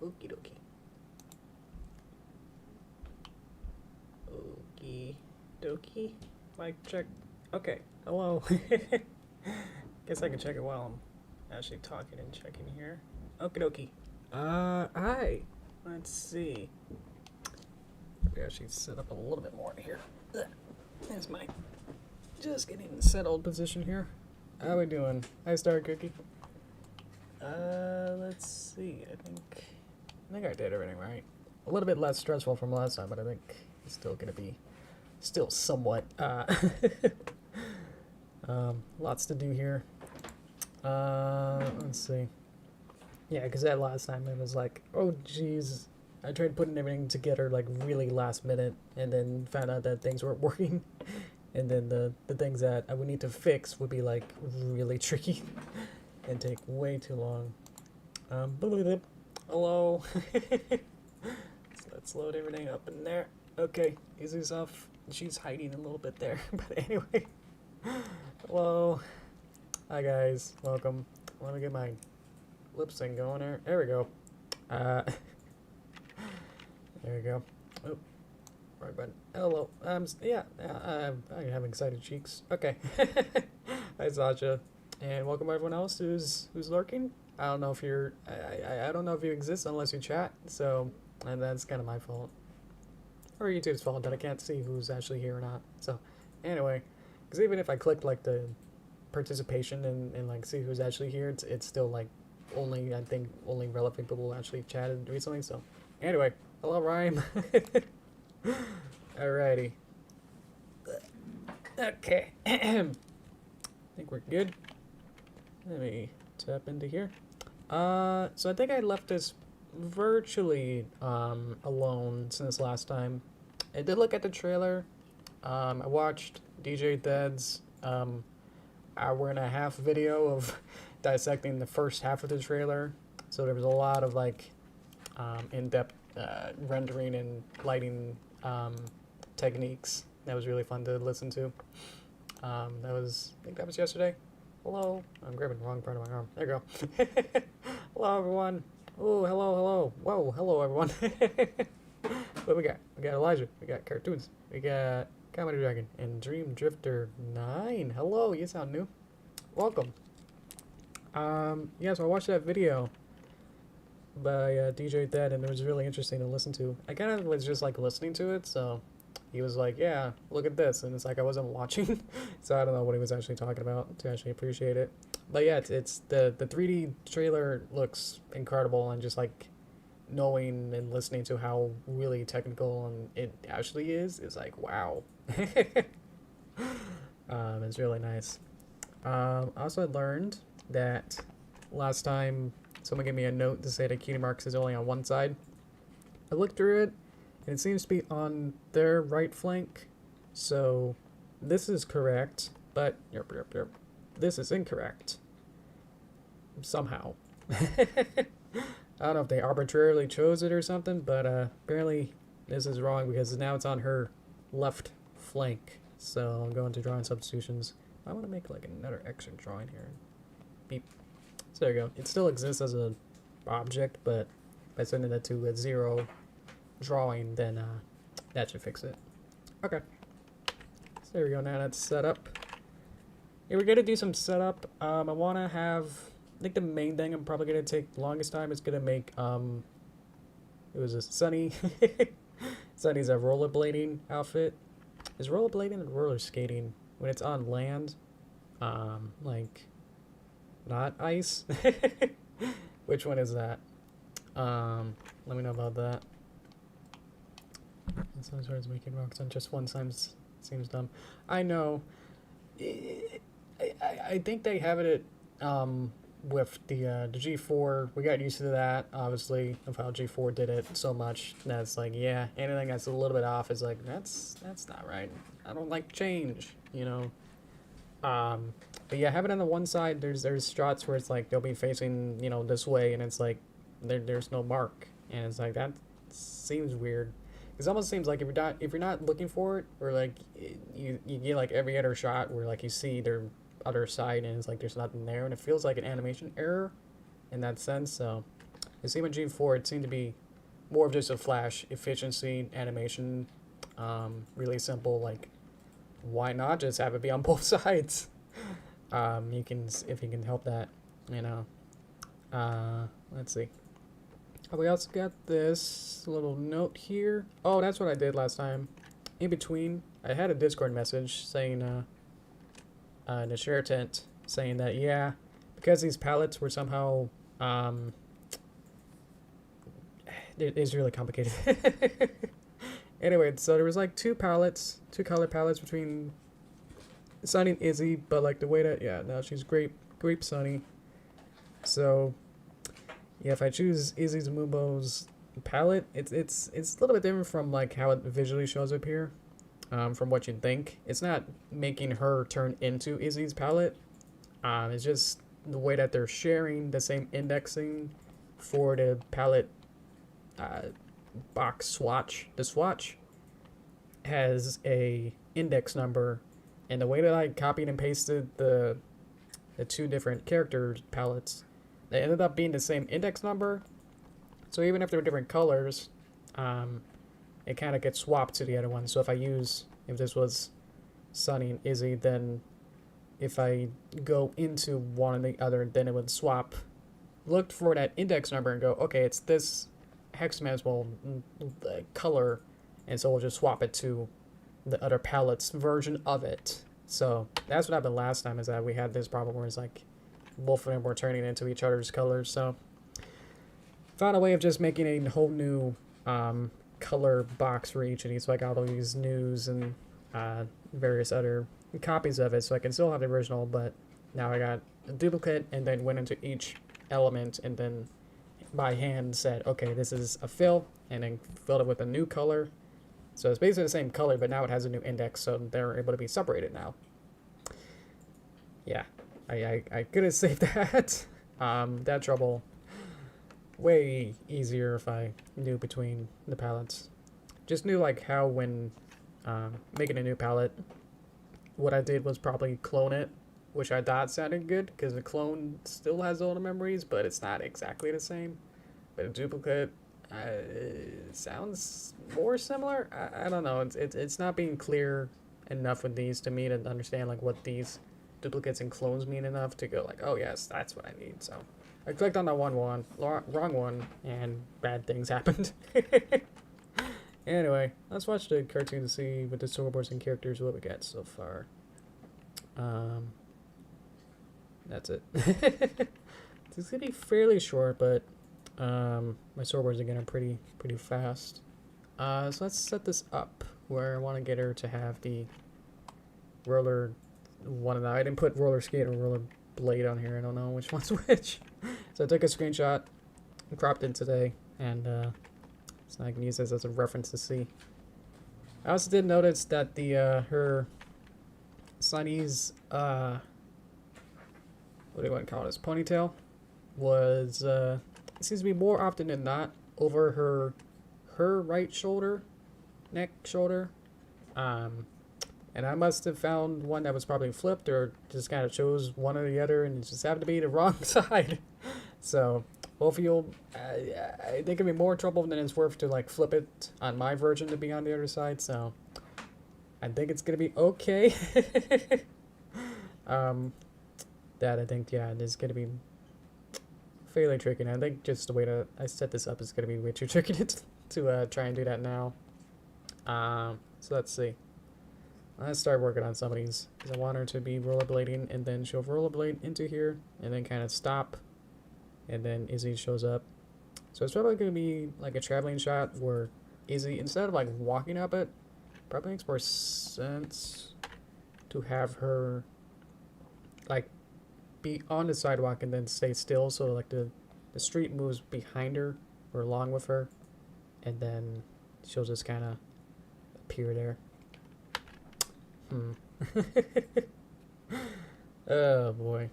Okie dokie. Okie dokie. Mic check. Okay. Hello. Guess I can check it while I'm actually talking and checking here. Okie dokie. Hi. Let's see. Maybe I should set up a little bit more here. There's my just getting in settled position here. How we doing? Hi, Star Cookie. Let's see. I think I did everything right. A little bit less stressful from last time, but I think it's still gonna be somewhat lots to do here. Let's see. Yeah, because that last time it was like, oh geez, I tried putting everything together like really last minute, and then found out that things weren't working, and then the things that I would need to fix would be like really tricky and take way too long. Hello. So let's load everything up in there. Okay, Izzy's off. She's hiding a little bit there, but anyway. Hello. Hi guys, welcome. Let me get my lip sync going there. There we go. There we go. Oh, right button. Hello. Yeah, I have excited cheeks. Okay. Hi Sasha, and welcome everyone else who's lurking. I don't know if you're. I don't know if you exist unless you chat. So, and that's kind of my fault, or YouTube's fault that I can't see who's actually here or not. So, anyway, because even if I clicked like the participation and like see who's actually here, it's still like only, I think only relevant people actually chatted recently. So anyway, hello Rhyme. Alrighty. Okay. I think we're good. Let me tap into here. So I think I left this virtually alone since last time. I did look at the trailer. I watched DJ Dead's hour-and-a-half video of dissecting the first half of the trailer. So there was a lot of like in-depth rendering and lighting techniques. That was really fun to listen to. I think that was yesterday. Hello. I'm grabbing the wrong part of my arm. There you go. Hello, everyone. Oh, hello. Whoa, hello, everyone. What we got? We got Elijah. We got cartoons. We got Comedy Dragon and Dream Drifter 9. Hello, you sound new. Welcome. Yeah, so I watched that video by DJ Dead, and it was really interesting to listen to. I kind of was just like listening to it, so he was like, yeah, look at this, and it's like I wasn't watching, so I don't know what he was actually talking about to actually appreciate it. But yeah, it's the 3D trailer looks incredible, and just like knowing and listening to how really technical and it actually is like wow. It's really nice. Also, I learned that last time someone gave me a note to say that cutie marks is only on one side. I looked through it, and it seems to be on their right flank. So this is correct, but yep. This is incorrect. Somehow. I don't know if they arbitrarily chose it or something, but apparently this is wrong because now it's on her left flank. So I'm going to drawing substitutions. I want to make like another extra drawing here. Beep. So there you go. It still exists as a object, but by sending that to a 0 drawing, then that should fix it. Okay. So there we go. Now that's set up. Yeah, we're gonna do some setup. I want to have. I think the main thing I'm probably gonna take longest time is gonna make it was a Sunny. Sunny's a rollerblading outfit. Is rollerblading or roller skating when it's on land? Like not ice. Which one is that? Let me know about that. Sometimes making rocks on just one seems dumb. I know. I think they have it at with the G4. We got used to that, obviously, of how G4 did it so much. That's like, yeah, anything that's a little bit off is like, that's not right. I don't like change, you know. But yeah, have it on the one side. There's shots where it's like they'll be facing, you know, this way, and it's like there's no mark, and it's like that seems weird. It almost seems like if you're not looking for it, or like you get like every other shot where like you see their other side and it's like there's nothing there, and it feels like an animation error in that sense. So The same with Gene 4, it seemed to be more of just a flash efficiency animation. Really simple, like, why not just have it be on both sides? You can, if you can help that, you know. Let's see. Oh, we also got this little note here. Oh, that's what I did last time. In between, I had a Discord message saying, in the share tent, saying that, yeah, because these palettes were somehow, it is really complicated. Anyway, so there was like two color palettes between Sunny and Izzy, but like the way that, yeah, now she's grape Sunny. So yeah, if I choose Izzy's Mumbo's palette, it's a little bit different from like how it visually shows up here. From what you'd think, it's not making her turn into Izzy's palette. It's just the way that they're sharing the same indexing for the palette box swatch. The swatch has a index number, and the way that I copied and pasted the two different character palettes, they ended up being the same index number. So even if they're different colors, it kind of gets swapped to the other one. So if this was Sunny and Izzy, then if I go into one and the other, then it would swap. Look for that index number and go, okay, it's this hexadecimal color, and so we'll just swap it to the other palette's version of it. So that's what happened last time, is that we had this problem where it's like both of them were turning into each other's colors. So found a way of just making a whole new color box for each of these. So I got all these news and various other copies of it, so I can still have the original, but now I got a duplicate, and then went into each element and then by hand said, okay, this is a fill, and then filled it with a new color. So it's basically the same color, but now it has a new index, so they're able to be separated now. Yeah, I could have saved that. That trouble way easier if I knew between the palettes. Just knew like how when making a new palette, what I did was probably clone it, which I thought sounded good because the clone still has all the memories, but it's not exactly the same. But a duplicate sounds more similar. I don't know. It's not being clear enough with these to me to understand like what these duplicates and clones mean enough to go like, oh yes, that's what I need. So I clicked on that wrong one, and bad things happened. Anyway, let's watch the cartoon to see with the storyboards and characters what we got so far. That's it. It's gonna be fairly short, but my storyboards again are pretty fast. So let's set this up where I want to get her to have the roller one of the. I didn't put roller skate or roller blade on here. I don't know which one's which. So I took a screenshot, cropped it today, and so I can use this as a reference to see. I also did notice that the her Sunny's what do you want to call this, ponytail was it seems to be more often than not over her right shoulder, shoulder. And I must have found one that was probably flipped or just kind of chose one or the other, and it just happened to be the wrong side. So hopefully you'll, I think it'll be more trouble than it's worth to like flip it on my version to be on the other side. So I think it's gonna be okay. That I think, yeah, it is gonna be fairly tricky. And I think just the way that I set this up is gonna be way too tricky to try and do that now. So let's see. Let's start working on some of these, because I want her to be rollerblading, and then she'll rollerblade into here, and then kind of stop, and then Izzy shows up. So it's probably going to be like a traveling shot where Izzy, instead of like walking up it, probably makes more sense to have her like be on the sidewalk and then stay still, so like the street moves behind her or along with her, and then she'll just kind of appear there. Oh boy,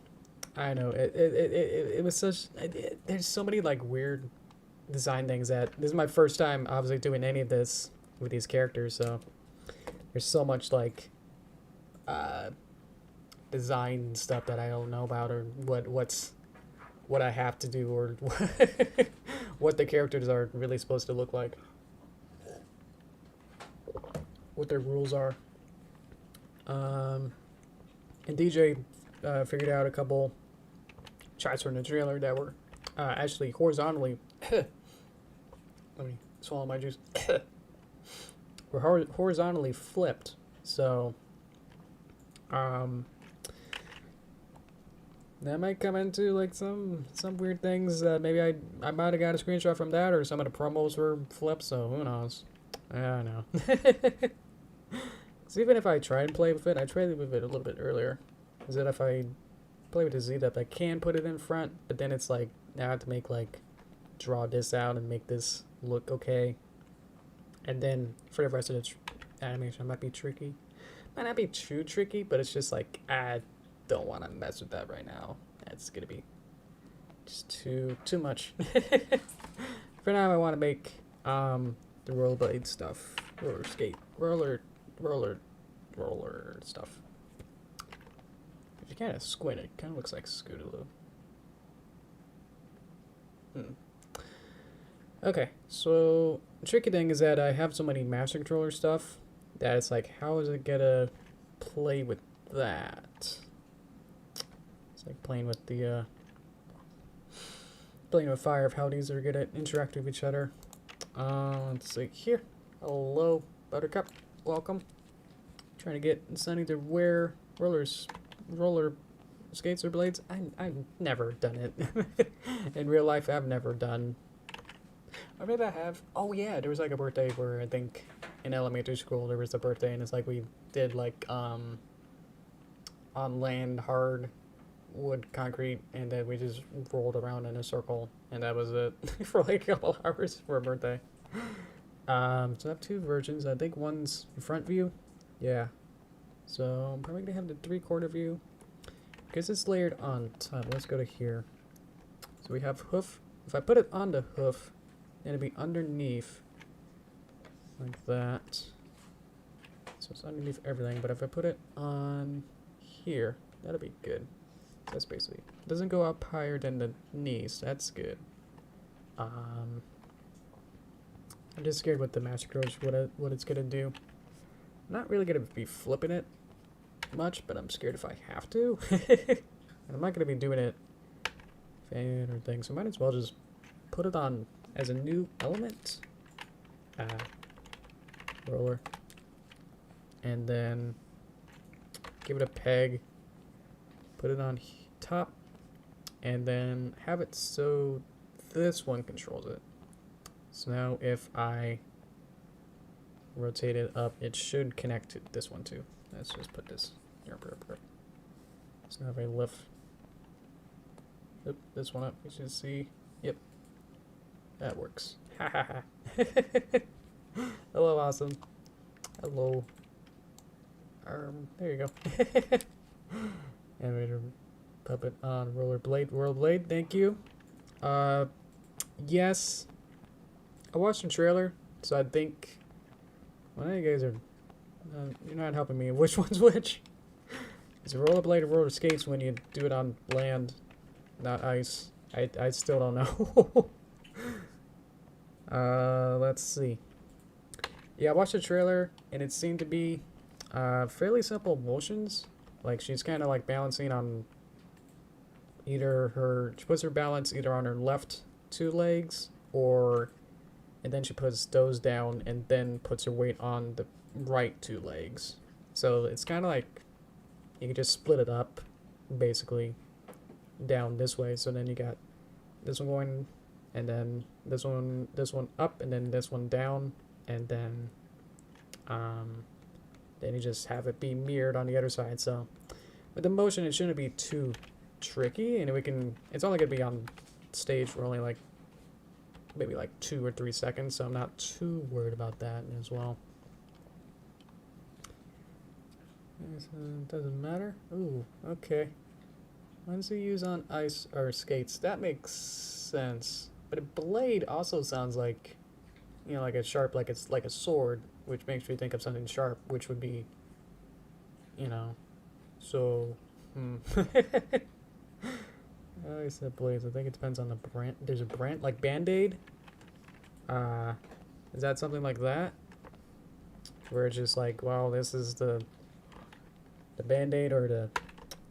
I know it was such. There's so many like weird design things that this is my first time obviously doing any of this with these characters, so there's so much like design stuff that I don't know about, or what I have to do, or what the characters are really supposed to look like, what their rules are. And DJ figured out a couple shots from the trailer that were actually horizontally. Let me swallow my juice. Were horizontally flipped, so that might come into like some weird things that maybe I might have got a screenshot from that, or some of the promos were flipped, so who knows. I don't know. So even if I try and play with it, I tried with it a little bit earlier, is that if I play with the Z-Depth, I can put it in front, but then it's like, now I have to make like, draw this out and make this look okay. And then for the rest of the animation, it might be tricky. Might not be too tricky, but it's just like, I don't want to mess with that right now. That's going to be just too much. For now, I want to make the rollerblade stuff, roller stuff. If you kind of squint, it kind of looks like Scootaloo. Okay, so the tricky thing is that I have so many master controller stuff that it's like, how is it gonna play with that? It's like playing with the playing with fire of how these are gonna interact with each other. Let's see here. Hello, Buttercup. Welcome. Trying to get Sunny to wear roller skates or blades. I've never done it. In real life, I've never done. Or maybe I have. Oh yeah, there was like a birthday where I think in elementary school there was a birthday, and it's like we did like on land hard wood concrete, and then we just rolled around in a circle, and that was it for like a couple hours for a birthday. So I have two versions. I think one's front view. Yeah. So I'm probably gonna have the 3/4 view because it's layered on top. Let's go to here. So we have hoof. If I put it on the hoof, it'll be underneath like that. So it's underneath everything. But if I put it on here, that'll be good. So that's basically, it doesn't go up higher than the knees. That's good. I'm just scared with the master controller what it's gonna do. I'm not really gonna be flipping it much, but I'm scared if I have to. And I'm not gonna be doing it fan or thing, so I might as well just put it on as a new element. Roller. And then give it a peg. Put it on top. And then have it so this one controls it. So now if I rotate it up, it should connect to this one too. Let's just put this here. So now if I lift this one up, you should see, yep, that works. Ha ha ha. Hello, awesome. Hello. There you go. Animator puppet on rollerblade, thank you. Yes, I watched the trailer, so I think one of you guys are you're not helping me. Which one's which? Is it rollerblade or roller skates when you do it on land, not ice? I still don't know. Let's see. Yeah, I watched the trailer and it seemed to be fairly simple motions. Like she's kind of like balancing on she puts her balance either on her left 2 legs and then she puts those down and then puts her weight on the right 2 legs. So it's kind of like you can just split it up basically down this way. So then you got this one going and then this one up and then this one down and then you just have it be mirrored on the other side. So with the motion, it shouldn't be too tricky, and it's only gonna be on stage for only like maybe like 2 or 3 seconds, so I'm not too worried about that as well. It doesn't matter. Ooh, okay. When does he use on ice or skates? That makes sense. But a blade also sounds like, you know, like a sharp, like it's like a sword, which makes me think of something sharp, which would be, you know, so, I said blades. I think it depends on the brand. There's a brand like Band-Aid. Is that something like that? Where it's just like, well, this is the Band-Aid or the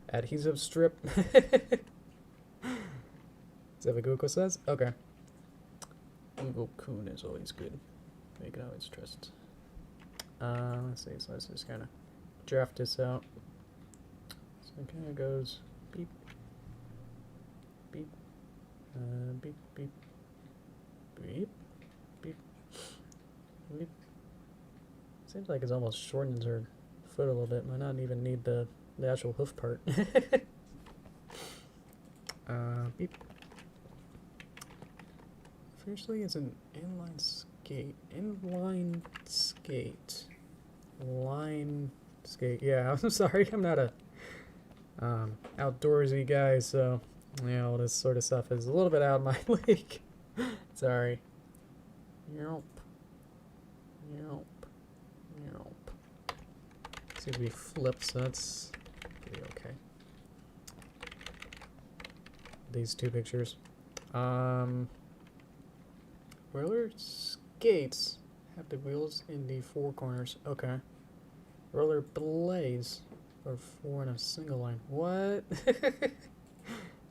adhesive strip. Is that what Google says? Okay. Google Coon is always good. You can always trust. Let's see. So let's just kind of draft this out. So it kind of goes beep, beep, beep, beep, beep, beep, beep. Seems like it almost shortens her foot a little bit. Might not even need the actual hoof part. Beep. Officially, it's an inline skate. Inline skate. Line skate. Yeah, I'm sorry. I'm not a outdoorsy guy, so yeah, all this sort of stuff is a little bit out of my league. Sorry. Yelp. Yelp. Yelp. Seems to be flipped, so that's pretty okay. These two pictures. Roller skates have the wheels in the four corners. Okay. Roller blades are four in a single line. What?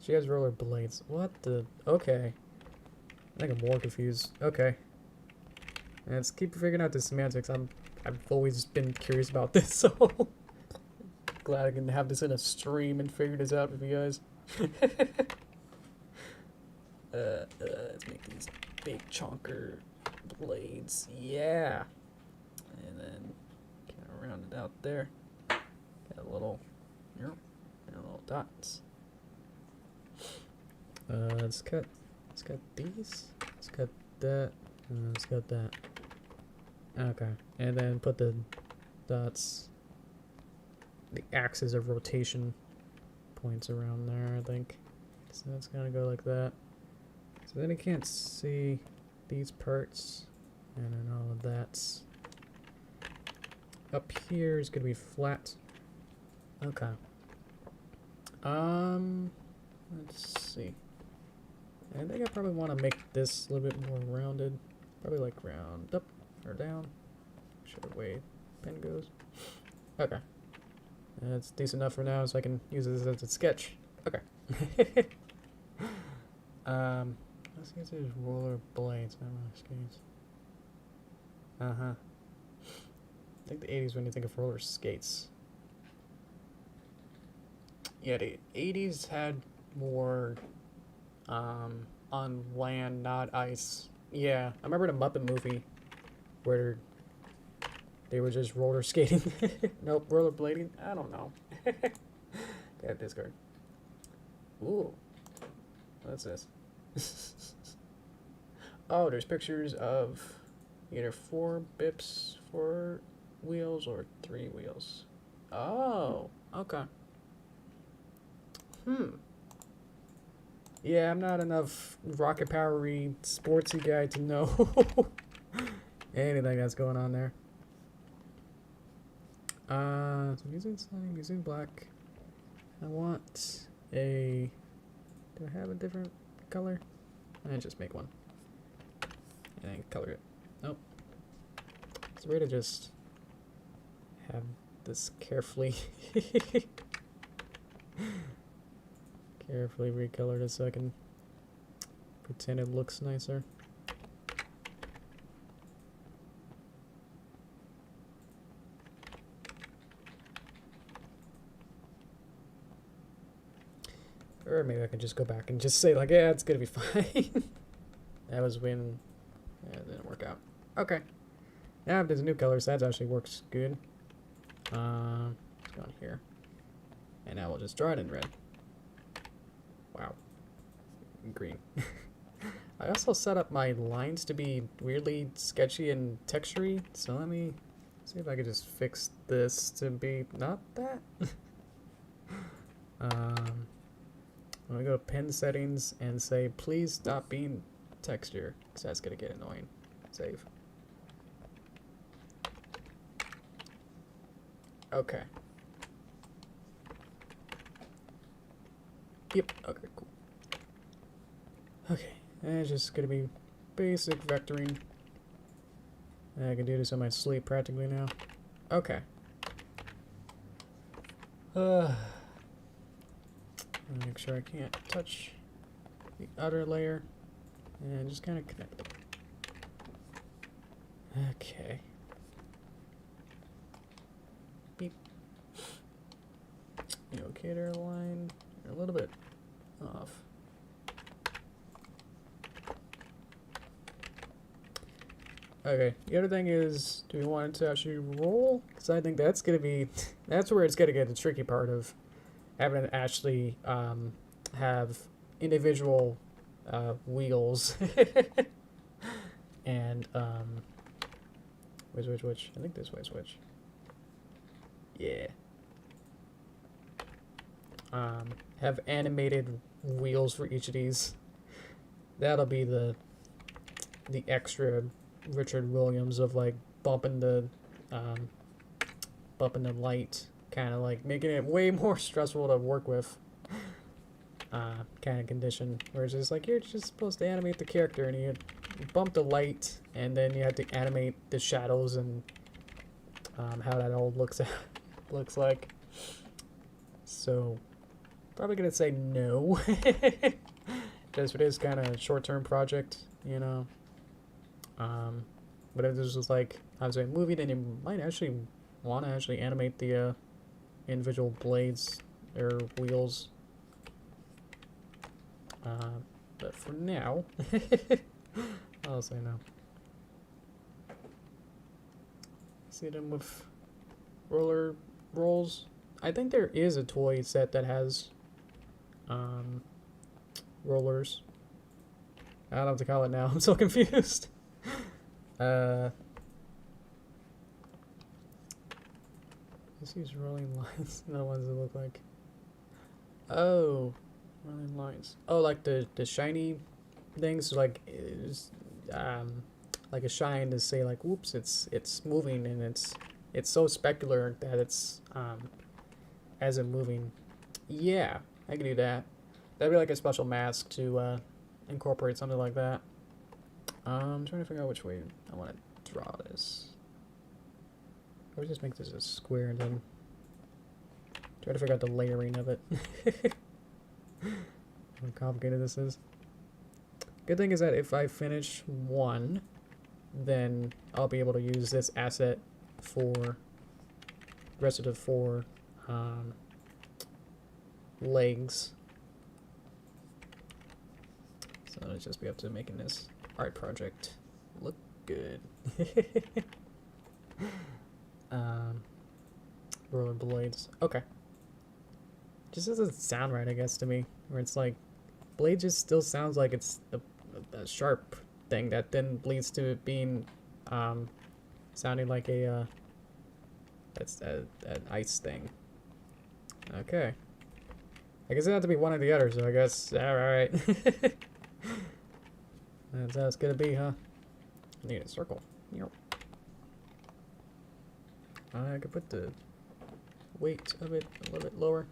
She has roller blades. What the? Okay. I think I'm more confused. Okay. Let's keep figuring out the semantics. I've always been curious about this, so glad I can have this in a stream and figure this out with you guys. Let's make these big chonker blades. Yeah. And then kind of round it out there. Got a little, and little dots. Let's cut these. Let's cut that. And let's cut that. Okay. And then put the dots, the axis of rotation points around there, I think. So that's gonna go like that. So then I can't see these parts, and then all of that's up here is gonna be flat. Okay. Let's see. I think I probably want to make this a little bit more rounded. Probably like round up or down. Whichever way pen goes. Okay. That's decent enough for now, so I can use this as a sketch. Okay. Let's use these roller blades, not roller skates. I think the 80s when you think of roller skates. Yeah, the 80s had more on land, not ice. Yeah, I remember the Muppet movie where they were just roller skating. Nope, roller blading. I don't know. Got discard. Ooh, what's this? Oh, there's pictures of either 4 bips, 4 wheels, or 3 wheels. Oh, okay. Yeah, I'm not enough rocket powery sportsy guy to know anything that's going on there. So I'm using something, I'm using black. I want a, do I have a different color? I just make one. And then color it. Nope. It's a way to just have this carefully carefully recolored so I can pretend it looks nicer. Or maybe I can just go back and just say like, yeah, it's gonna be fine. That was when, yeah, it didn't work out. Okay. Now there's a new color, so that actually works good. Let's go in here. And now we'll just draw it in red. Wow. Green. I also set up my lines to be weirdly sketchy and textury, so let me see if I can just fix this to be not that. I'm gonna go to pen settings and say please stop being texture, because that's gonna get annoying. Save. Okay. Yep, okay, cool. Okay, and it's just gonna be basic vectoring. And I can do this in my sleep practically now. Okay. Make sure I can't touch the outer layer. And just kind of connect them. Okay. Beep. Locator line. A little bit off. Okay, the other thing is, do we want it to actually roll? Because I think that's going to be, that's where it's going to get the tricky part of having to actually have individual wheels. And, which? I think this way switch. Yeah. Have animated wheels for each of these. That'll be the extra Richard Williams of like bumping the light, kind of like making it way more stressful to work with, kind of condition. Whereas it's like you're just supposed to animate the character and you bump the light and then you have to animate the shadows and how that all looks like. So probably gonna say no. Just for this kind of short-term project, you know. But if this was like, I was a movie, then you might actually want to actually animate the individual blades or wheels. But for now, I'll say no. See them with roller rolls. I think there is a toy set that has rollers. I don't know what to call it now. I'm so confused. Let's use rolling lines. No ones that look like. Oh, rolling lines. Oh, like the shiny things, like like a shine to say like, whoops, it's moving and it's so specular that it's as it moving. Yeah, I can do that. That'd be like a special mask to incorporate something like that. I'm trying to figure out which way I want to draw this. I would just make this a square and then try to figure out the layering of it. How complicated this is. Good thing is that if I finish one, then I'll be able to use this asset for the rest of the 4 legs. So let's just be up to making this art project look good. Rollerblades. Okay. Just doesn't sound right, I guess, to me. Where it's like, blade just still sounds like it's a sharp thing that then leads to it being sounding like an ice thing. Okay. I guess it had to be one or the other, so I guess, alright. That's how it's gonna be, huh? I need a circle. I could put the weight of it a little bit lower.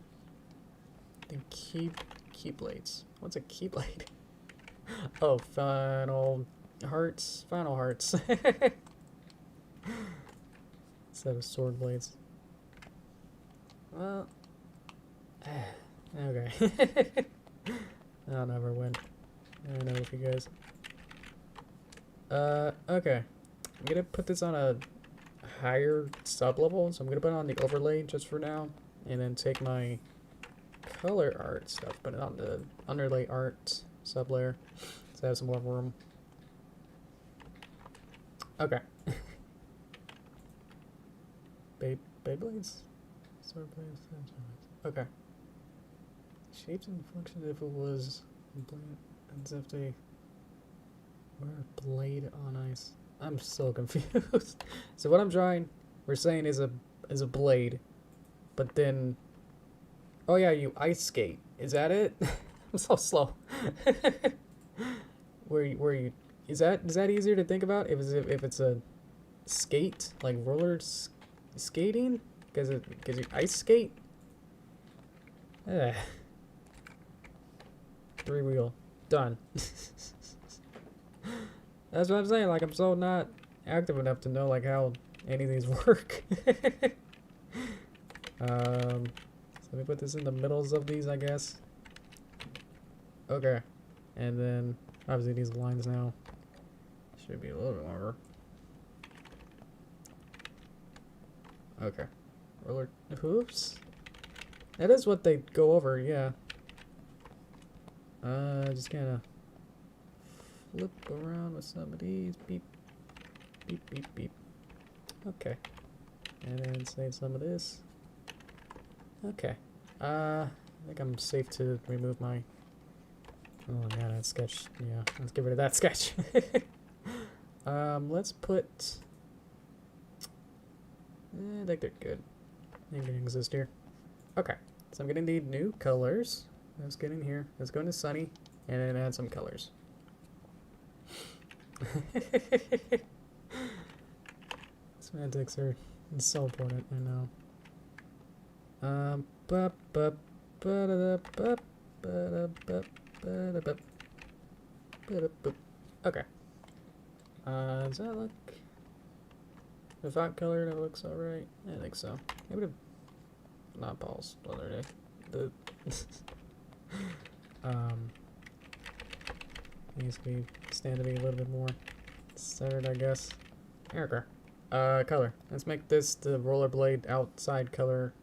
Then keyblades. What's a keyblade? Oh, final hearts. Final hearts. Instead of sword blades. Well, okay. I'll never win. I don't know if you guys. Okay. I'm gonna put this on a higher sub level, so I'm gonna put it on the overlay just for now, and then take my color art stuff, put it on the underlay art sub layer, so I have some more room. Okay. Beyblades? Sword blades? Okay. Shapes and functions if it was as if they were a blade on ice. I'm so confused. So what I'm drawing, we're saying is a blade, but then, oh yeah, you ice skate. Is that it? I'm so slow. where you is that easier to think about if it's a skate, like roller skating, because you ice skate. 3-wheel. Done. That's what I'm saying. Like, I'm so not active enough to know like how any of these work. So let me put this in the middles of these, I guess. Okay, and then obviously these lines now should be a little bit longer. Okay, roller hooves. That is what they go over, yeah. Just kind of flip around with some of these. Beep, beep, beep, beep. Okay, and then save some of this. Okay, I think I'm safe to remove my. Oh yeah, that sketch. Yeah, let's get rid of that sketch. Let's put. I think they're good. They can exist here. Okay, so I'm gonna need new colors. Let's get in here. Let's go into Sunny and then add some colors. Semantics are so important, I know. Okay. Does that look... The font color, that looks alright? I think so. Maybe the... Not balls, the other day. The... needs to be stand to be a little bit more centered, I guess. Okay. Color. Let's make this the rollerblade outside color.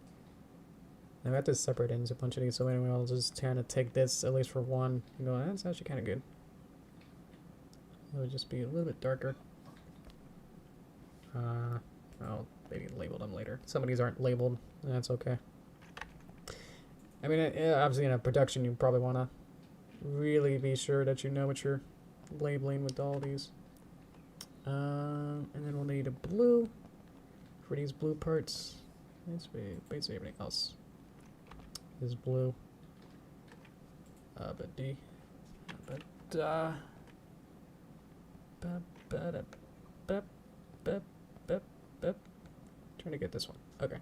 I have to separate into a bunch of these, so anyway, I'll just kind of take this, at least for one. You know, that's actually kind of good. It would just be a little bit darker. I'll maybe label them later. Some of these aren't labeled, and that's okay. I mean, obviously in a production, you probably want to really be sure that you know what you're labeling with all these. And then we'll need a blue for these blue parts. Basically everything else is blue. But D. Trying to get this one. Okay.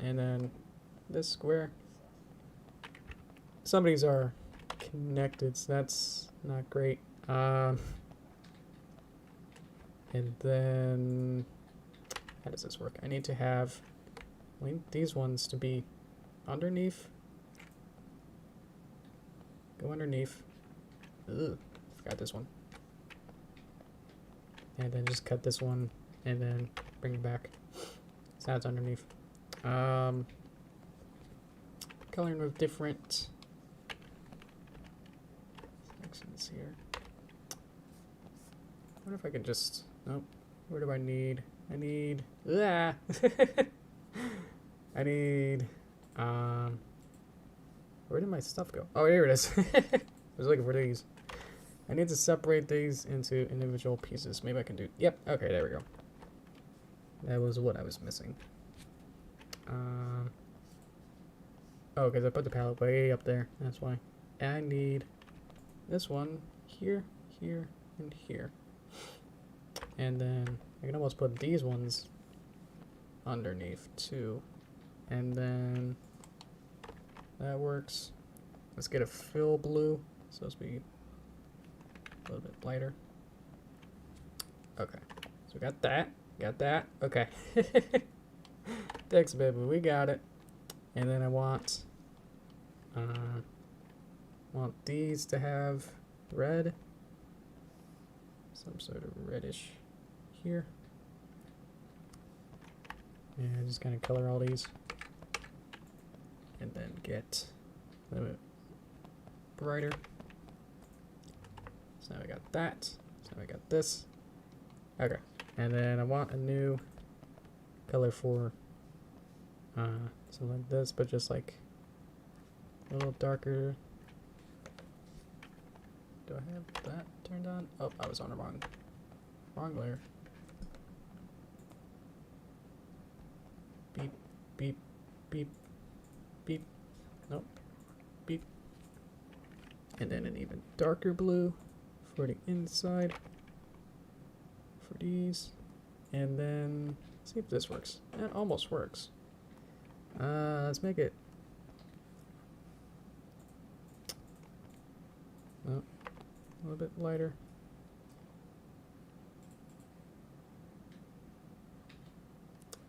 And then this square. Some of these are connected, so that's not great. And then how does this work? I need to have these ones to be underneath. Go underneath. Ugh, forgot this one. And then just cut this one and then bring it back. So that's underneath. Coloring with different sections here. I wonder if I could just, nope. Where do I need? I need, I need, where did my stuff go? Oh, here it is. I was looking for these. I need to separate these into individual pieces. Maybe I can do, yep, okay, there we go. That was what I was missing. Oh, because I put the palette way up there, that's why. And I need this one here, here, and here. And then I can almost put these ones underneath too. And then that works. Let's get a fill blue. It's supposed to be a little bit lighter. Okay, so we got that. Got that. Okay. Takes a bit, but we got it. And then I want these to have red. Some sort of reddish here. And just kind of color all these. And then get a little bit brighter. So now we got that. So now we got this. Okay. And then I want a new color for something like this, but just like a little darker. Do I have that turned on? Oh, I was on the wrong layer. Beep, beep, beep, beep. Nope. Beep. And then an even darker blue for the inside. For these. And then see if this works. That almost works. Let's make it. No, little bit lighter.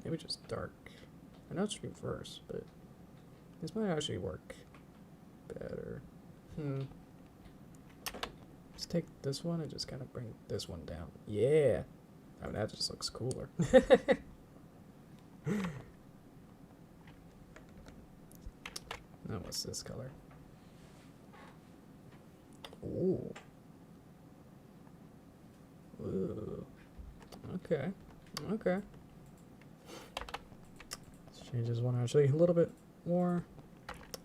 Maybe just dark. I know it's reverse, but this might actually work better. Let's take this one and just kind of bring this one down. Yeah. I mean, that just looks cooler. Now what's this color? Ooh. Ooh. Okay. Okay. Let's change this one actually a little bit more.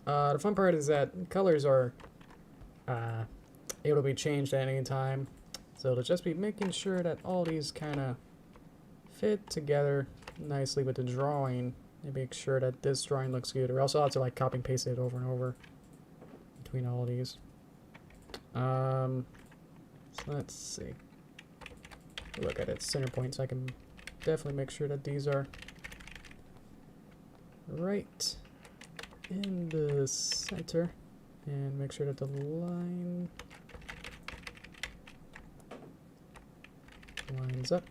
The fun part is that colors are able to be changed at any time. So it'll just be making sure that all these kind of fit together nicely with the drawing and make sure that this drawing looks good. Or else I'll have to like copy and paste it over and over between all of these. So let's see. Look at its center points. I can definitely make sure that these are right in the center and make sure that the line lines up.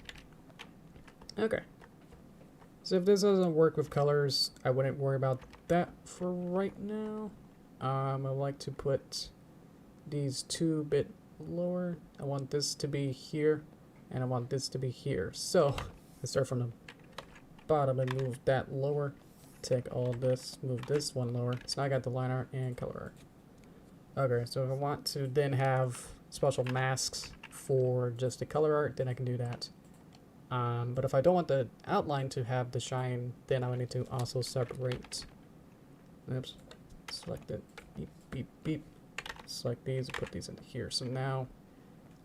Okay. So if this doesn't work with colors, I wouldn't worry about that for right now. I like to put these two a bit lower. I want this to be here, and I want this to be here. So I start from the bottom and move that lower. Take all of this, move this one lower. So now I got the line art and color art. Okay, so if I want to then have special masks for just the color art, then I can do that. But if I don't want the outline to have the shine, then I would need to also separate. Oops. Select it. Beep, beep, beep. Select these and put these into here. So now,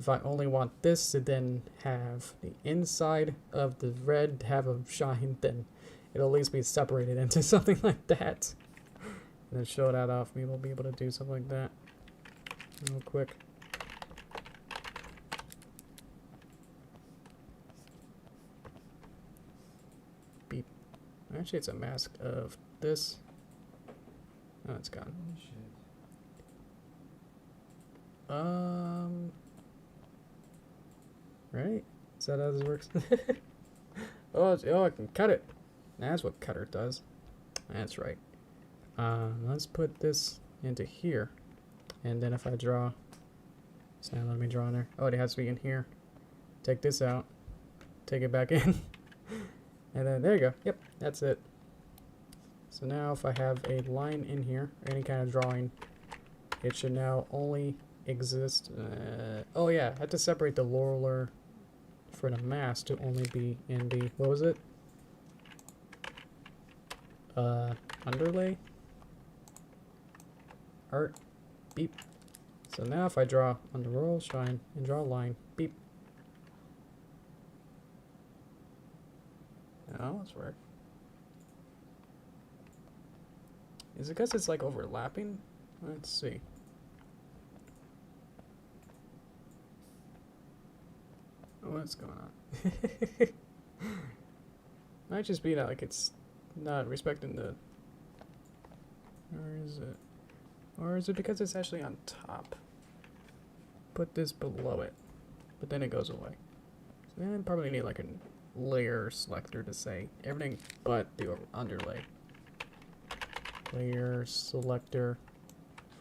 if I only want this to then have the inside of the red have a shine, then it'll at least be separated into something like that. And then show that off. Maybe we'll be able to do something like that real quick. Beep. Actually, it's a mask of this. Oh, it's gone. Holy shit. Right? Is that how this works? Oh, I can cut it. That's what cutter does. That's right. Let's put this into here. And then if I draw, it's not letting me draw in there. Oh, it has to be in here. Take this out. Take it back in. And then there you go. Yep, that's it. So now if I have a line in here, or any kind of drawing, it should now only exist. Oh yeah, I had to separate the roller for the mask to only be in the, what was it? Underlay? Art? Beep. So now if I draw on the roll, shine, and draw a line, beep. Now let's work. Is it because it's like overlapping? Let's see. What's going on? Might just be that like it's not respecting the. Or is it because it's actually on top? Put this below it, but then it goes away. So then I probably need like a layer selector to say everything but the underlay. Layer selector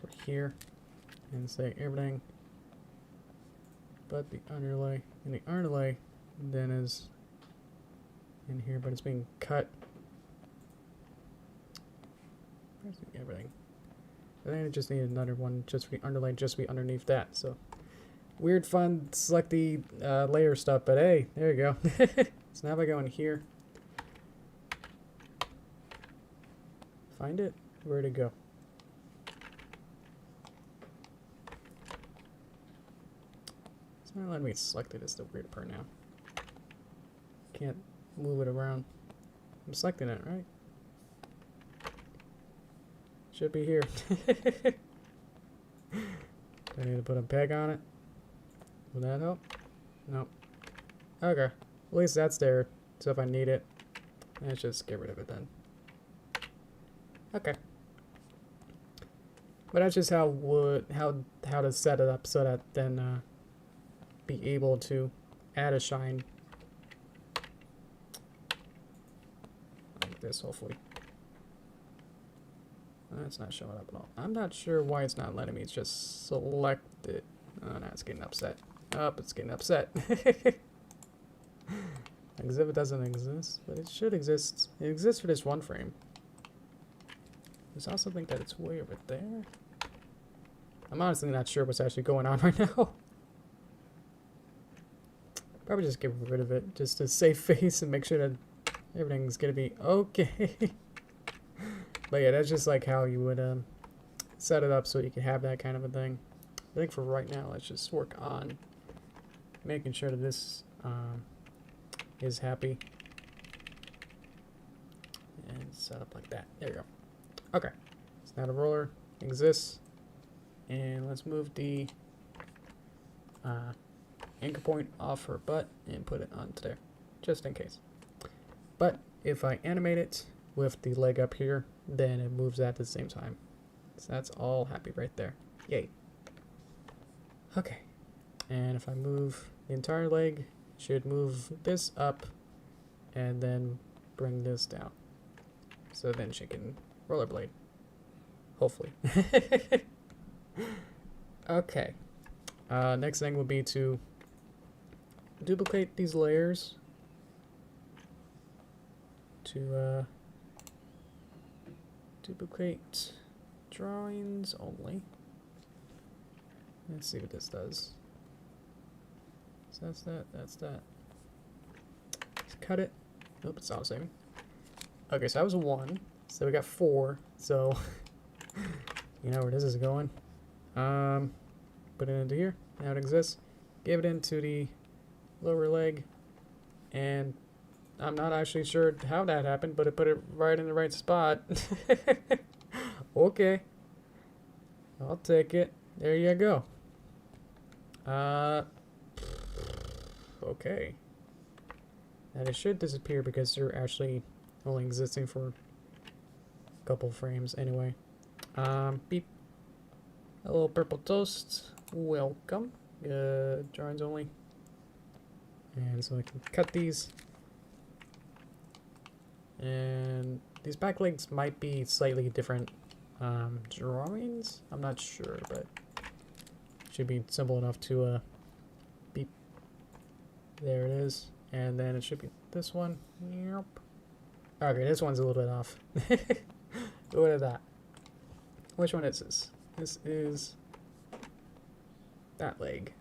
for here, and say everything but the underlay. And the underlay then is in here, but it's being cut. Where's everything? I think I just need another one just for the underlay, just be underneath that. So weird, fun, select the layer stuff, but hey, there you go. So now if I go in here, find it, where'd it go? It's not letting me select it, is the weird part now. Can't move it around. I'm selecting it, right? Should be here. Do I need to put a peg on it? Will that help? Nope. Okay. At least that's there. So if I need it, let's just get rid of it then. Okay. But that's just how to set it up so that then be able to add a shine like this, hopefully. It's not showing up at all. I'm not sure why it's not letting me just select it. Oh, now it's getting upset. Oh, it's getting upset. As if it doesn't exist, but it should exist. It exists for this one frame. There's also think that it's way over there. I'm honestly not sure what's actually going on right now. Probably just get rid of it, just to save face and make sure that everything's gonna be okay. But yeah, that's just like how you would set it up so you can have that kind of a thing. I think for right now, let's just work on making sure that this is happy. And set up like that. There you go. Okay. So now the roller exists. And let's move the anchor point off her butt and put it onto there, just in case. But if I animate it with the leg up here, then it moves at the same time. So that's all happy right there. Yay. Okay. And if I move the entire leg, it should move this up and then bring this down. So then she can rollerblade. Hopefully. Okay. Next thing would be to duplicate these layers to duplicate drawings only. Let's see what this does. So that's that, that's that. Let's cut it. Nope, it's auto saving. Okay, so that was 1. So we got 4. So you know where this is going. Put it into here. Now it exists. Give it into the lower leg. And I'm not actually sure how that happened, but it put it right in the right spot. Okay. I'll take it. There you go. Okay. And it should disappear because they're actually only existing for a couple frames anyway. Beep. Hello, purple toast. Welcome. Drawings only. And so I can cut these. And these back legs might be slightly different drawings. I'm not sure, but should be simple enough to beep. There it is. And then it should be this one. Yep. Okay, this one's a little bit off. Look at that. Which one is this? This is that leg.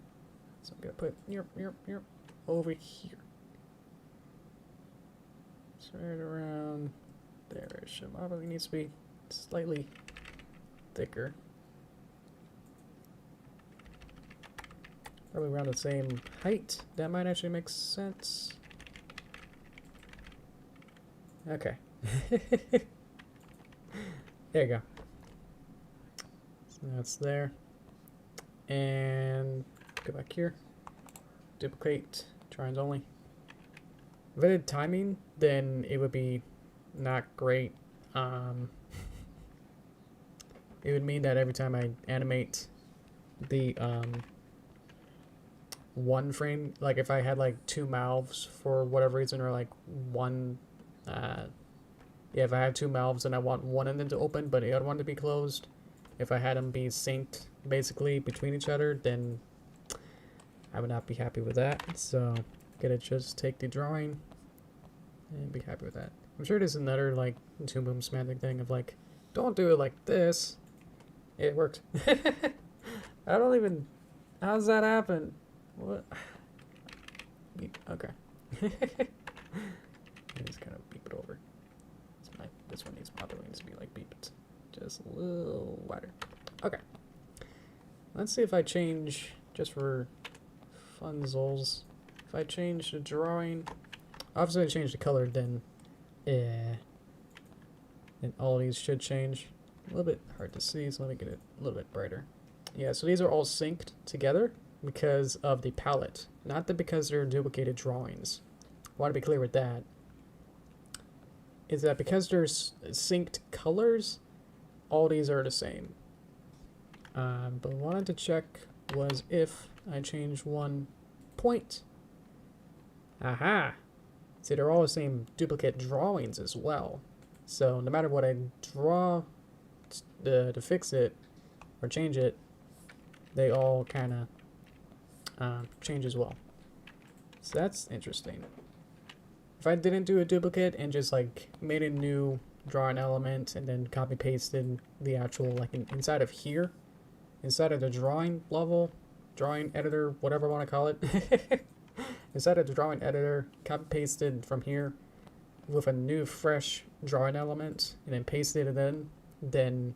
So I'm gonna put over here. It's right around there. It should probably needs to be slightly thicker. Probably around the same height. That might actually make sense. Okay. There you go. So that's there. And go back here. Duplicate. Drawings only. If I did timing, then it would be not great. It would mean that every time I animate the one frame, like if I had like 2 mouths for whatever reason, or like one yeah, if I have 2 mouths and I want one of them to open but the other one to be closed, if I had them be synced basically between each other, then I would not be happy with that. So gotta just take the drawing and be happy with that. I'm sure there's another like Toon Boom semantic thing of like, don't do it like this. It worked. I don't even, how does that happen? What? Beep. Okay. I just kind of beep it over. This one probably needs to be like beeped just a little wider. Okay. Let's see if I change, just for funzels, if I change the drawing, obviously I change the color, then all these should change. A little bit hard to see, so let me get it a little bit brighter. Yeah, so these are all synced together because of the palette, not that because they're duplicated drawings. I want to be clear with that. Is that because there's synced colors, all these are the same. But what I wanted to check was if I change one point. Aha! See, they're all the same duplicate drawings as well. So no matter what I draw to fix it or change it, they all kind of change as well. So that's interesting. If I didn't do a duplicate and just like made a new drawing element and then copy pasted the actual like inside of here, inside of the drawing level, drawing editor, whatever I want to call it, inside of the drawing editor, copy pasted from here with a new fresh drawing element and then pasted it in, then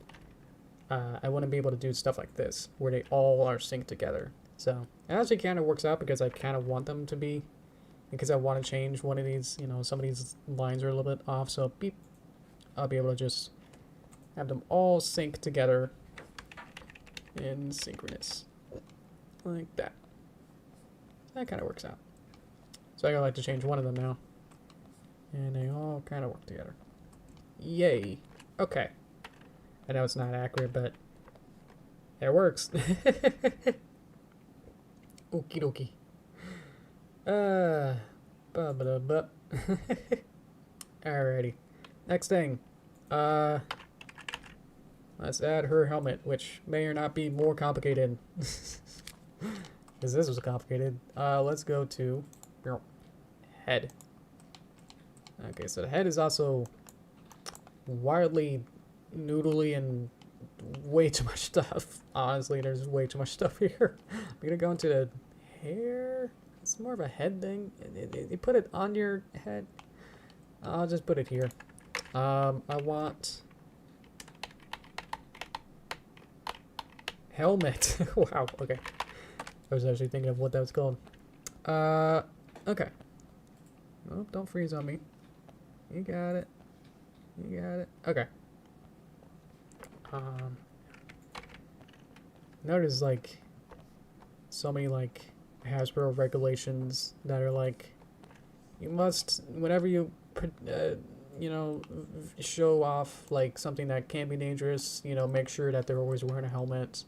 I wouldn't be able to do stuff like this where they all are synced together. So it actually kind of works out because I kind of want them to be, because I want to change one of these, you know, some of these lines are a little bit off, so beep, I'll be able to just have them all sync together in synchronous, like that. That kind of works out. So I gotta like to change one of them now, and they all kind of work together. Yay. Okay. I know it's not accurate, but it works. Okie dokie. Alrighty. Next thing. Let's add her helmet, which may or not be more complicated. Because this was complicated. Let's go to head. Okay, so the head is also wildly noodly and way too much stuff. Honestly, there's way too much stuff here. I'm gonna go into the hair. It's more of a head thing. You put it on your head. I'll just put it here. I want helmet. Wow. Okay. I was actually thinking of what that was called. Okay. Oh, don't freeze on me. You got it. You got it. Okay. Notice like so many like Hasbro regulations that are like, you must, whenever you you know, show off like something that can be dangerous, you know, make sure that they're always wearing a helmet.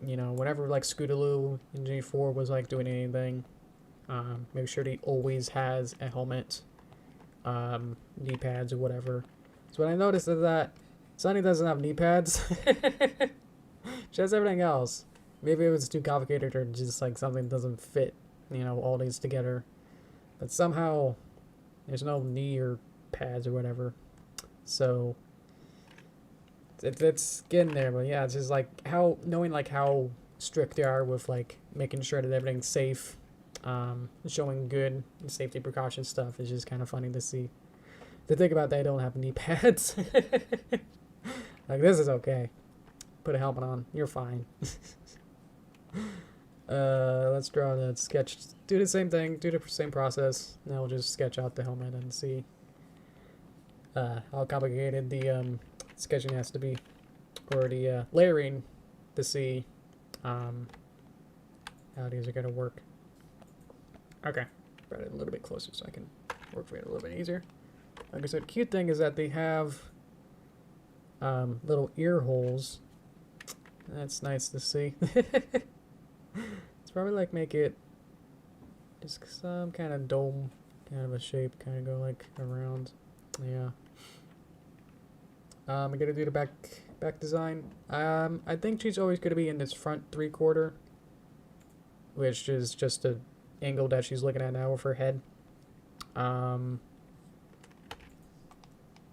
You know, whenever like Scootaloo in G4 was like doing anything, make sure he always has a helmet, knee pads or whatever. So what I noticed is that Sunny doesn't have knee pads. She has everything else. Maybe it was too complicated or just like something doesn't fit, you know, all these together. But somehow there's no knee or pads or whatever. So it's getting there, but yeah, it's just like how knowing like how strict they are with like making sure that everything's safe, showing good safety precaution stuff is just kind of funny to see. To think about they don't have knee pads. Like, this is okay. Put a helmet on. You're fine. Let's draw the sketch. Do the same thing. Do the same process. Now we'll just sketch out the helmet and see how complicated the sketching has to be. Or the layering to see how these are going to work. Okay. Brought it a little bit closer so I can work for it a little bit easier. Like I said, the cute thing is that they have little ear holes. That's nice to see. It's probably like make it just some kind of dome kind of a shape, kind of go like around. Yeah. I'm gonna do the back design. I think she's always gonna be in this front 3/4, which is just the angle that she's looking at now with her head.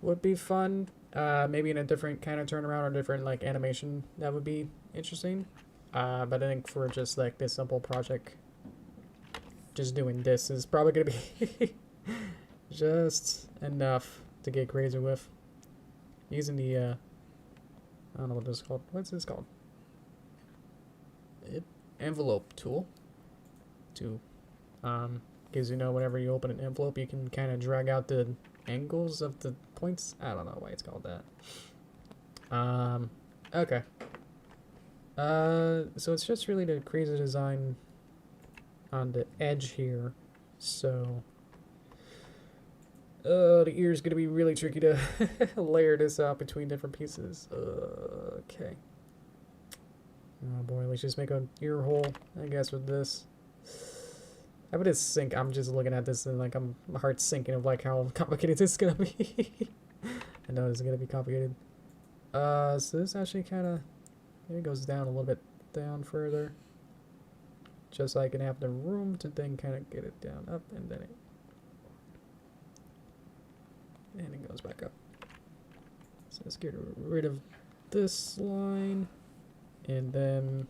Would be fun. Maybe in a different kind of turnaround or different like animation, that would be interesting. But I think for just like this simple project, just doing this is probably gonna be just enough to get crazy with. Using the I don't know what this is called. What's this called? Envelope tool. To gives you know whenever you open an envelope, you can kind of drag out the angles of the points. I don't know why it's called that. Okay. So it's just really to create a design on the edge here. So the ear is gonna be really tricky to layer this out between different pieces. Okay. Oh boy, let's just make an ear hole, I guess, with this. Have it as sync. I'm just looking at this and like my heart's sinking of like how complicated this is gonna be. I know it's gonna be complicated. So this actually kind of maybe goes down a little bit down further, just so I can have the room to then kind of get it down up, and then it goes back up. So let's get rid of this line, and then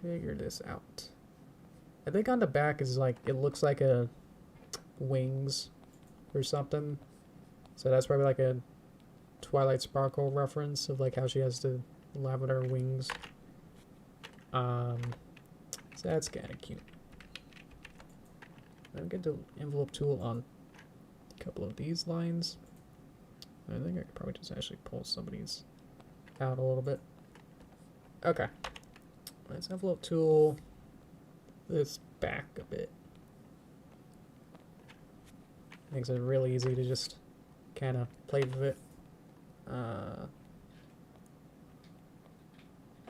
figure this out. I think on the back is like, it looks like a wings or something. So that's probably like a Twilight Sparkle reference of like how she has the lavender wings. So that's kind of cute. Let me get the envelope tool on a couple of these lines. I think I could probably just actually pull some of these out a little bit. Okay. Let's envelope tool this back a bit. Makes it really easy to just kind of play with it.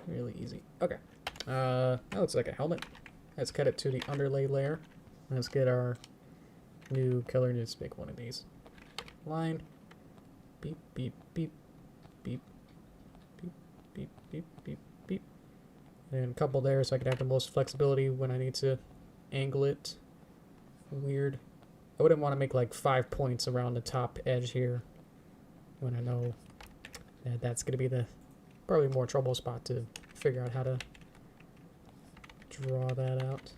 Really easy. Okay. That looks like a helmet. Let's cut it to the underlay layer. Let's get our new color. Just make one of these. Line. Beep, beep, beep, beep, beep, beep, beep, beep, beep. And a couple there so I can have the most flexibility when I need to angle it. Weird. I wouldn't want to make like 5 points around the top edge here when I know that that's going to be the probably more trouble spot to figure out how to draw that out.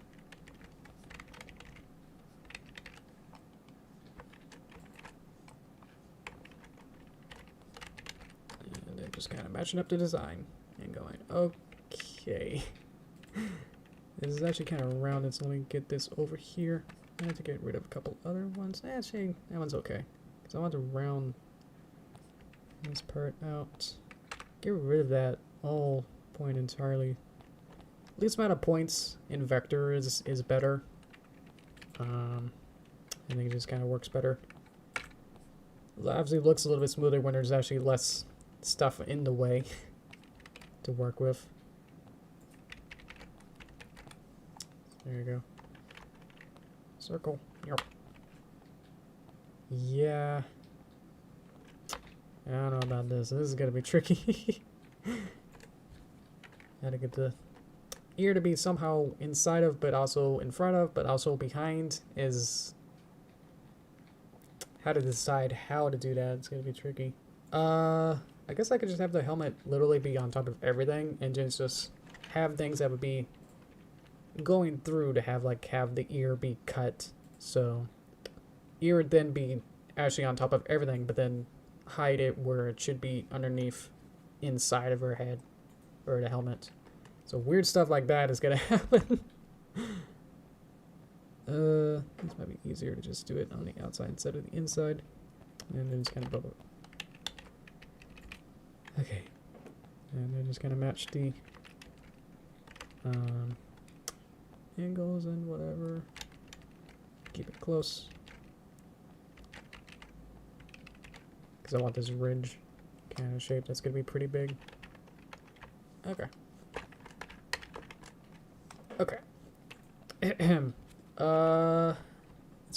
And then just kind of matching up the design and going, okay. This is actually kind of rounded, so let me get this over here. I have to get rid of a couple other ones. Actually, that one's okay. Because I want to round this part out. Get rid of that all point entirely. Least amount of points in vector is better. I think it just kind of works better. It obviously looks a little bit smoother when there's actually less stuff in the way to work with. There you go. Circle. Yep. Yeah. I don't know about this. This is gonna be tricky. Gotta get the ear to be somehow inside of, but also in front of, but also behind is how to decide how to do that. It's gonna be tricky. I guess I could just have the helmet literally be on top of everything and just have things that would be going through to have the ear be cut. So ear would then be actually on top of everything, but then hide it where it should be underneath inside of her head or the helmet. So weird stuff like that is gonna happen. This might be easier to just do it on the outside instead of the inside. And then just kind of bubble it. Okay. And then just kind of match the angles and whatever. Keep it close. Because I want this ridge kind of shape. That's going to be pretty big. Okay. Okay. It's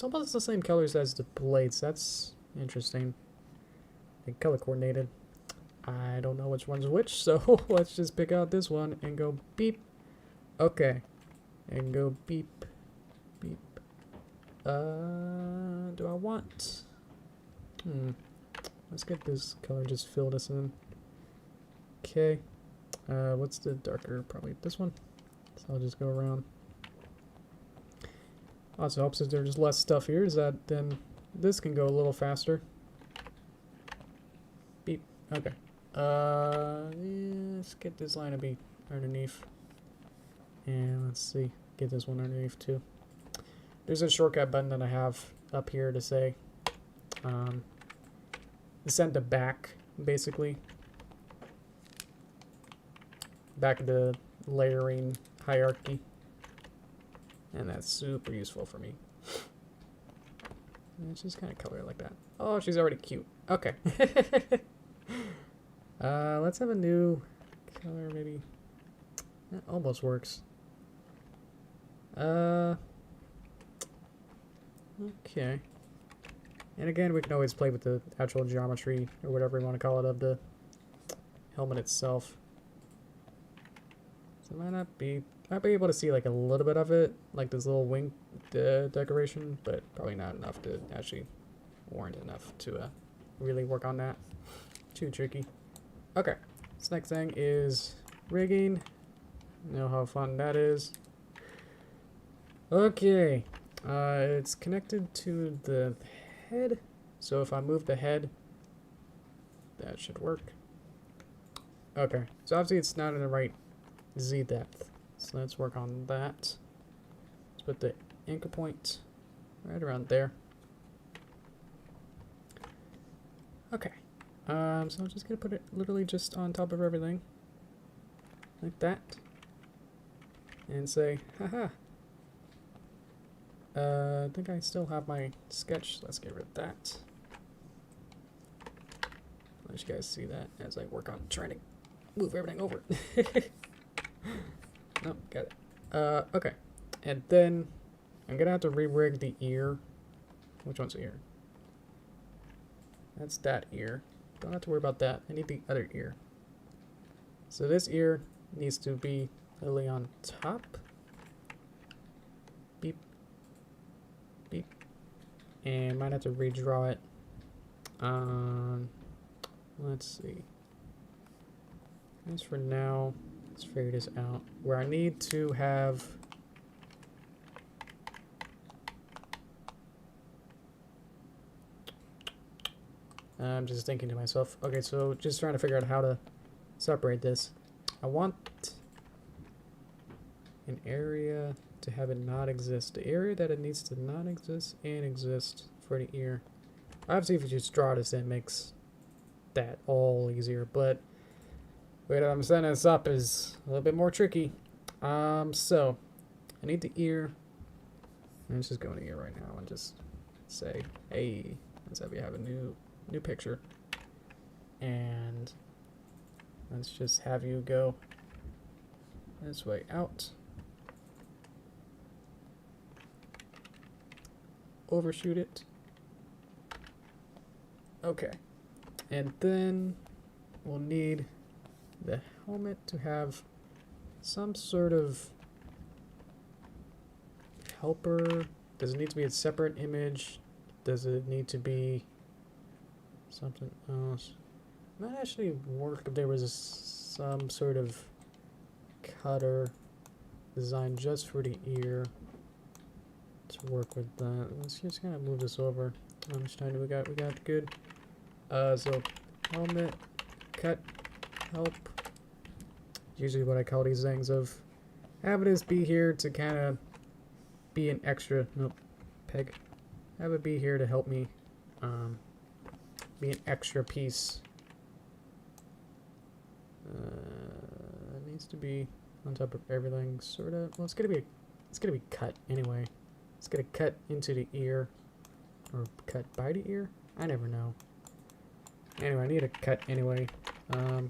almost the same colors as the blades. That's interesting. They color coordinated. I don't know which one's which, so let's just pick out this one and go beep. Okay. And go beep. Beep. Do I want... Let's get this color, just fill this in. Okay. What's the darker? Probably this one. So I'll just go around. Also helps if there's less stuff here, is that then this can go a little faster. Beep. Okay. Let's get this line to be underneath. And let's see. Get this one underneath too. There's a shortcut button that I have up here to say send to back, basically. Back of the layering hierarchy. And that's super useful for me. And it's just kind of color it like that. Oh, she's already cute. Okay. Let's have a new color, maybe. That almost works. Okay. And again, we can always play with the actual geometry, or whatever you want to call it, of the helmet itself. So might be able to see like a little bit of it, like this little wing decoration, but probably not enough to actually warrant enough to really work on that. Too tricky. Okay, this next thing is rigging. You know how fun that is. Okay, it's connected to the head, so if I move the head, that should work. Okay, so obviously it's not in the right Z depth, so let's work on that. Let's put the anchor point right around there. Okay, so I'm just gonna put it literally just on top of everything, like that, and say, haha. I think I still have my sketch. Let's get rid of that. Let you guys see that as I work on trying to move everything over. No, got it. Okay. And then I'm gonna have to re-rig the ear. Which one's the ear? That's that ear. Don't have to worry about that. I need the other ear. So this ear needs to be literally on top. Beep. Beep. And might have to redraw it. Let's see. As for now, let's figure this out. Where I need to have I'm just thinking to myself, okay, so just trying to figure out how to separate this. I want an area to have it not exist. The area that it needs to not exist and exist for the ear. Obviously, if you just draw this, it makes that all easier, but the way that I'm setting this up is a little bit more tricky. So I need the ear. Let's just go in the ear right now and just say, hey, let's have you have a new picture, and let's just have you go this way out, overshoot it. Okay, and then we'll need the helmet to have some sort of helper. Does it need to be a separate image? Does it need to be something else? Might actually work if there was some sort of cutter designed just for the ear to work with that. Let's just kind of move this over. How much time do we got? We got good. So helmet, cut, help. Usually what I call these things of having this be here to kind of be an extra, nope, peg. Have it be here to help me be an extra piece. It needs to be on top of everything, sort of. Well, it's gonna be cut anyway. It's gonna cut into the ear, or cut by the ear. I never know. Anyway, I need a cut anyway.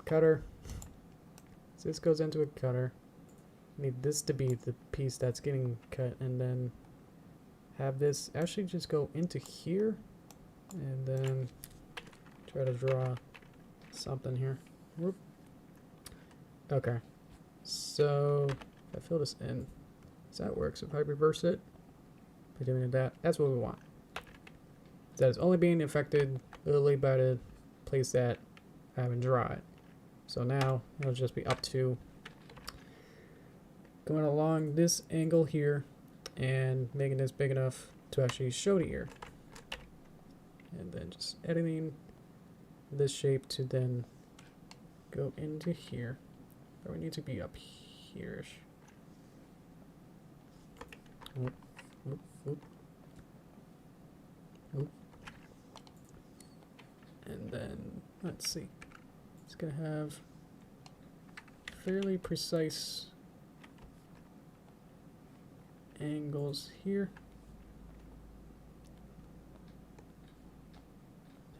Cutter. So this goes into a cutter. I need this to be the piece that's getting cut, and then have this actually just go into here, and then try to draw something here. Whoop. Okay, so if I fill this in, so that works. If I reverse it by doing that, that's what we want. That is only being affected literally by the place that I haven't drawn it. So now it'll just be up to going along this angle here and making this big enough to actually show the ear. And then just editing this shape to then go into here. But we need to be up here-ish. Oop, oop, oop. Oop. And then, let's see. It's going to have fairly precise angles here.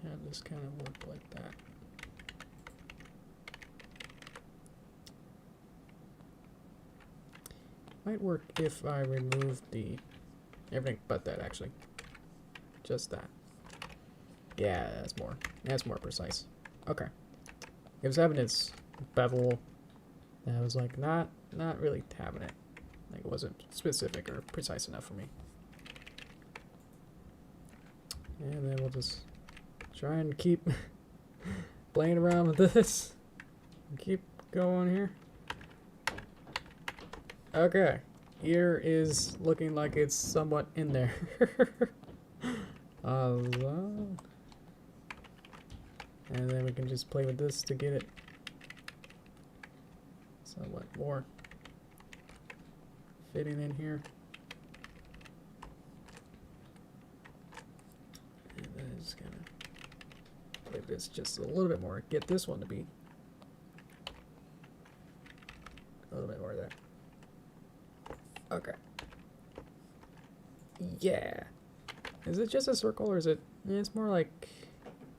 Have this kind of work like that. Might work if I remove the everything but that, actually. Just that. Yeah, that's more precise. Okay. It was having its bevel, and I was like, not really having it. Like, it wasn't specific or precise enough for me. And then we'll just try and keep playing around with this. Keep going here. Okay. Ear is looking like it's somewhat in there. And then we can just play with this to get it somewhat more fitting in here. And then just gonna play this just a little bit more. Get this one to be a little bit more there. Okay. Yeah. Is it just a circle or is it? It's more like.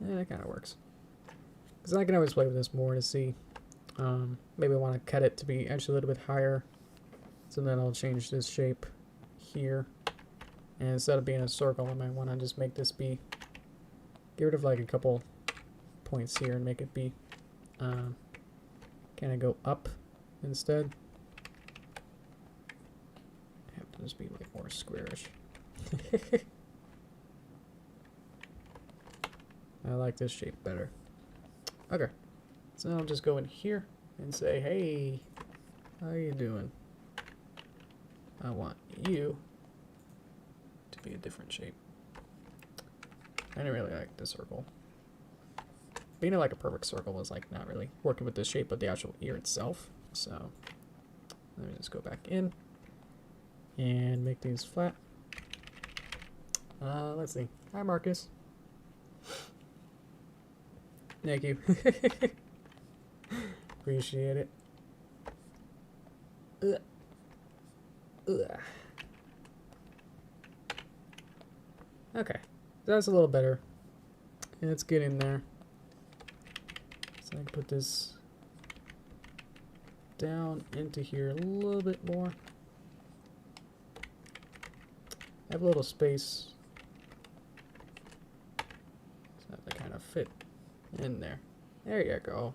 That kind of works. Because I can always play with this more to see. Maybe I want to cut it to be actually a little bit higher. So then I'll change this shape here. And instead of being a circle, I might want to just make this be. Get rid of like a couple points here and make it be. Kind of go up instead. Have to just be like more squarish. I like this shape better. Okay, so I'll just go in here and say, hey, how you doing? I want you to be a different shape. I didn't really like the circle. Being like a perfect circle was like not really working with this shape, but the actual ear itself. So let me just go back in and make these flat. Let's see. Hi, Marcus. Thank you. Appreciate it. Okay, that's a little better. Let's get in there. So I can put this down into here a little bit more. Have a little space. So that kind of fit in there. There you go.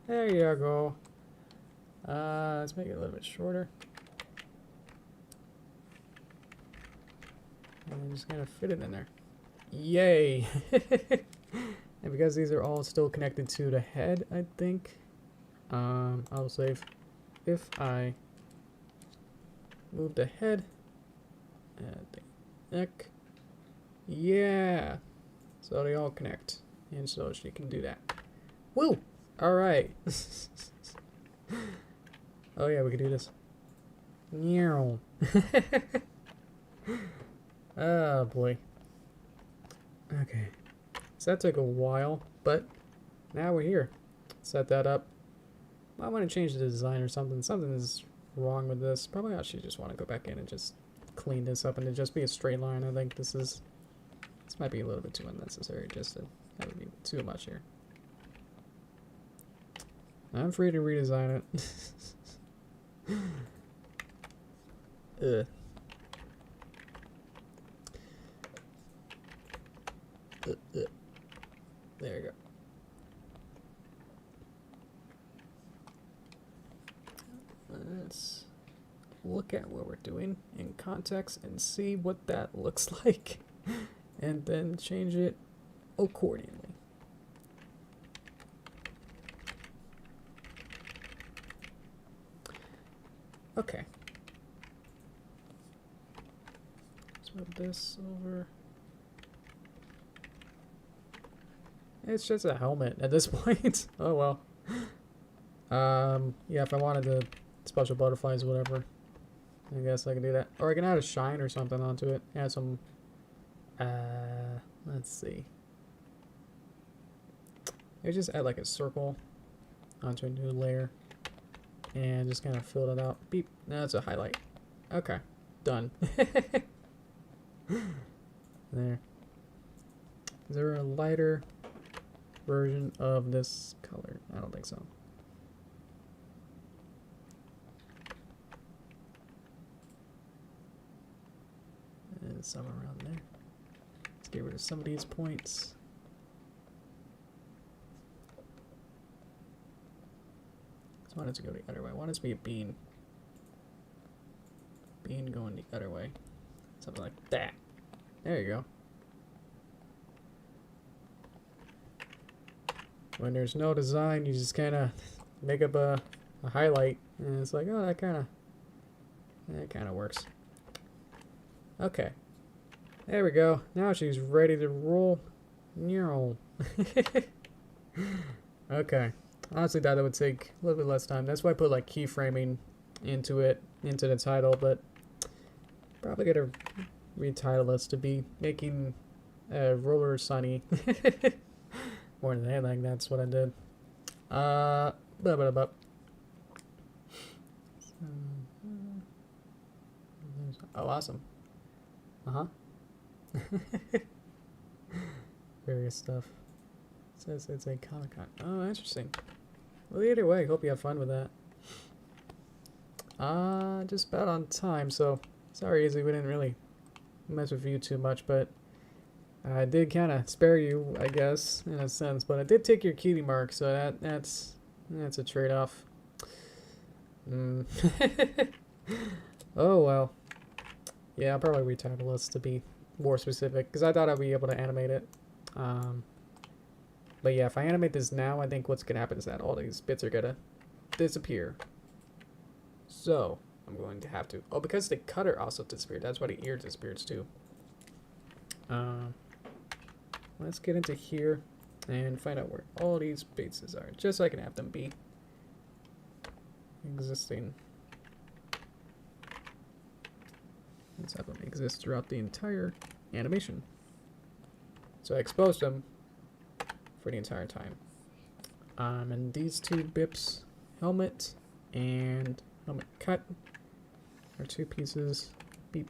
There you go. Let's make it a little bit shorter. And then just kind of fit it in there. Yay! And because these are all still connected to the head, I think, I'll save if I move the head and the neck. Yeah! So they all connect. And so she can do that. Woo! Alright. Oh yeah, we can do this. Meow. Oh boy. Okay. So that took a while, but now we're here. Set that up. I want to change the design or something. Something is wrong with this. Probably I should just want to go back in and just clean this up and it just be a straight line. I think this might be a little bit too unnecessary. That would be too much here. I'm free to redesign it. Ugh. There you go. Let's look at what we're doing in context and see what that looks like, and then change it accordingly. Okay. Let's move this over. It's just a helmet at this point. Oh well. Yeah, if I wanted the special butterflies or whatever, I guess I can do that. Or I can add a shine or something onto it. Add some, let's see. Maybe just add like a circle onto a new layer. And just kind of fill it out. Beep. No, that's a highlight. Okay. Done. There. Is there a lighter version of this color? I don't think so. somewhere around there. Let's get rid of some of these points. So I want it to go the other way. I want it to be a bean. Bean going the other way. Something like that. There you go. When there's no design, you just kind of make up a highlight, and it's like, oh, that kind of works. Okay, there we go. Now she's ready to roll. Okay, honestly, thought that would take a little bit less time. That's why I put like keyframing into it, into the title, but probably gotta retitle this to be making Roller Sunny. More than anything, that's what I did. Blah, blah, blah. Oh, awesome. Various stuff. It says it's a Comic-Con. Oh, interesting. Well, either way, hope you have fun with that. Just about on time, so sorry, Izzy, we didn't really mess with you too much, but I did kind of spare you, I guess, in a sense, but I did take your cutie mark, so that's a trade-off. Oh, well. Yeah, I'll probably retitle this to be more specific, because I thought I'd be able to animate it. But yeah, if I animate this now, I think what's going to happen is that all these bits are going to disappear. So, I'm going to have to... Oh, because the cutter also disappeared. That's why the ear disappears, too. Let's get into here and find out where all these bases are, just so I can have them be existing. Let's have them exist throughout the entire animation. So I exposed them for the entire time. And these two bips, helmet and helmet cut, are two pieces. Beep.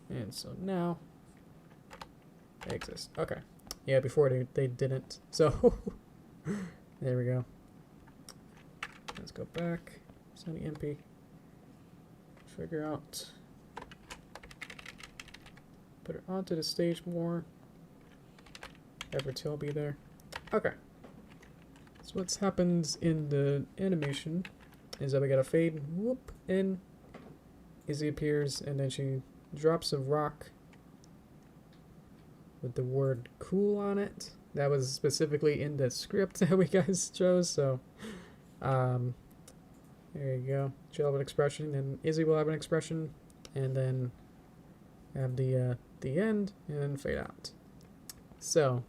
And so now they exist. Okay. Yeah, before they didn't. So there we go. Let's go back. Send the MP. Figure out. Put it onto the stage more. Have her tail be there. Okay. So what happens in the animation is that we got a fade, whoop, in. Izzy appears, and then she drops a rock with the word cool on it. That was specifically in the script that we guys chose, so there you go. She'll have an expression, and Izzy will have an expression, and then have the end, and then fade out. So,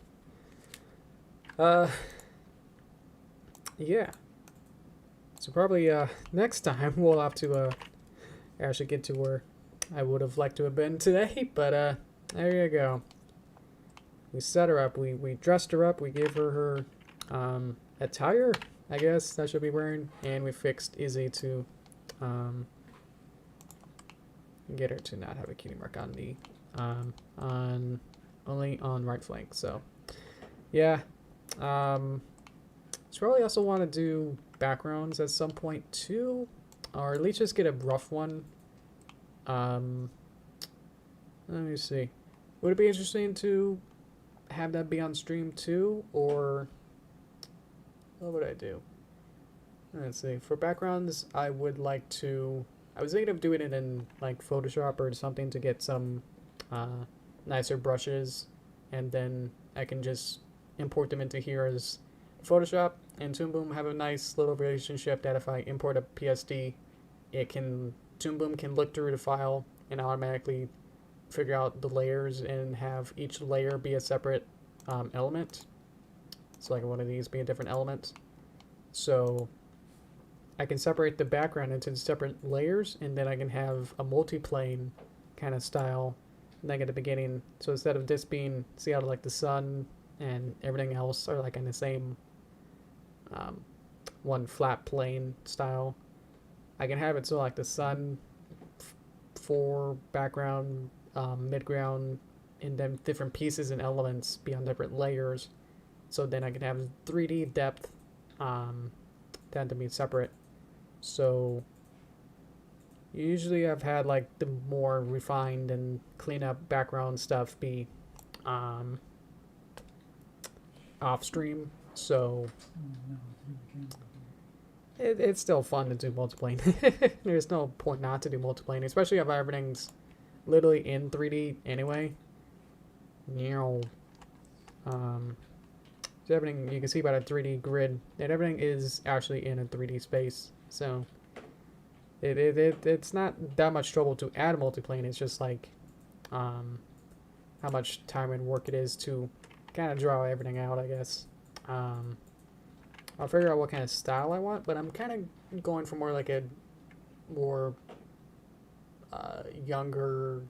yeah. So probably next time we'll have to actually get to where I would have liked to have been today, but there you go. We set her up, we dressed her up, we gave her her attire, I guess, that she'll be wearing, and we fixed Izzy to get her to not have a cutie mark on the only on right flank. So yeah, so probably also want to do backgrounds at some point too, or at least just get a rough one. Let me see, would it be interesting to have that be on stream too, or what would I do? Let's see, for backgrounds I would like to, I was thinking of doing it in like Photoshop or something to get some nicer brushes, and then I can just import them into here as Photoshop, and Toon Boom have a nice little relationship that if I import a PSD, it can, Toon Boom can look through the file and automatically figure out the layers and have each layer be a separate element. So like one of these be a different element. So I can separate the background into separate layers, and then I can have a multi-plane kind of style like at the beginning. So instead of this being, see how like the sun and everything else are like in the same one flat plane style, I can have it so like the sun for background, midground, and then different pieces and elements be on different layers. So then I can have 3D depth that to be separate. So Usually I've had like the more refined and clean up background stuff be off stream, so it's still fun to do multiplane. There's no point not to do multiplane, especially if everything's literally in 3D anyway. So everything you can see about a 3D grid, and everything is actually in a 3D space, so it's not that much trouble to add multiplane. It's just like how much time and work it is to kind of draw everything out, I guess. I'll figure out what kind of style I want, but I'm kind of going for more like a more younger,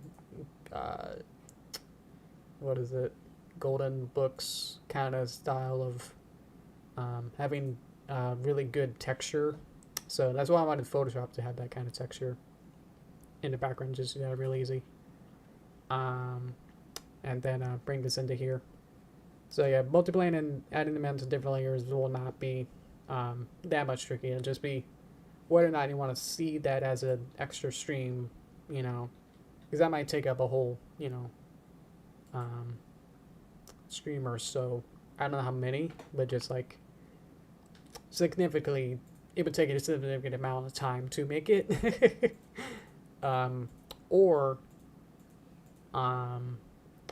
what is it, golden books kind of style of having really good texture. So that's why I wanted Photoshop to have that kind of texture in the background, just really easy. And then bring this into here. So yeah, multiplane and adding them into different layers will not be that much tricky. It'll just be whether or not you want to see that as an extra stream, you know, because that might take up a whole, you know, stream or so. I don't know how many, but just like significantly, it would take a significant amount of time to make it. Or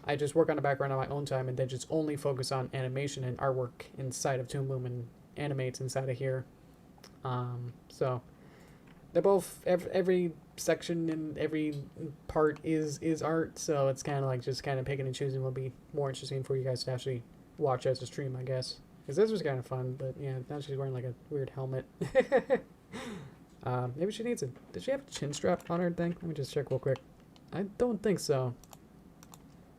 I just work on the background on my own time and then just only focus on animation and artwork inside of Toon Bloom and animates inside of here. So they're both, every section and every part is art, so it's kind of like just kind of picking and choosing will be more interesting for you guys to actually watch as a stream, I guess. Because this was kind of fun, but yeah, now she's wearing like a weird helmet. Maybe she needs it. Did she have a chin strap on her thing? Let me just check real quick. I don't think so.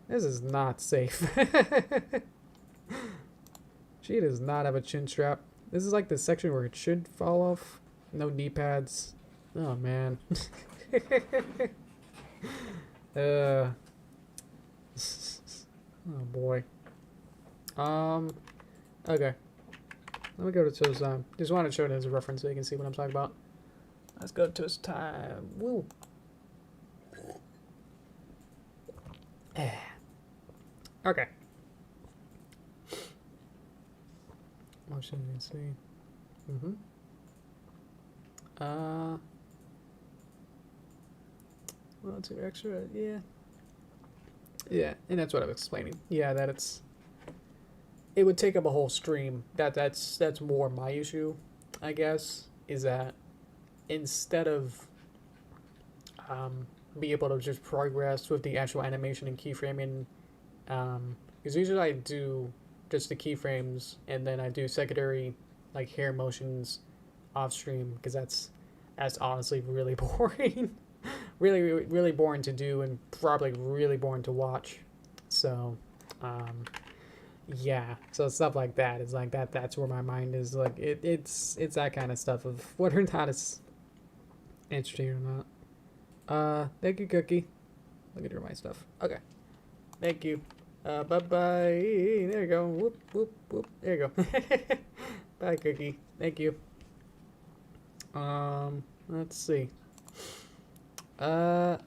This is not safe. She does not have a chin strap. This is like the section where it should fall off. No knee pads. Oh man. Oh boy. Okay. Let me go to Toast time. Just wanted to show it as a reference so you can see what I'm talking about. Let's go to Toast time. Woo. Okay. Motion you can see. Well, two extra, yeah. Yeah, and that's what I was explaining. Yeah, that it would take up a whole stream. That's more my issue, I guess, is that instead of be able to just progress with the actual animation and keyframing, because usually I do just the keyframes and then I do secondary like hair motions off stream, because that's honestly really boring. really boring to do and probably really boring to watch. So yeah, so stuff like that is like that's where my mind is. Like it's that kind of stuff of whether or not it's interesting or not. Thank you, Cookie. Look at my stuff. Okay, thank you. Bye bye. There you go. Whoop whoop whoop. There you go. Bye, Cookie. Thank you. Let's see. Are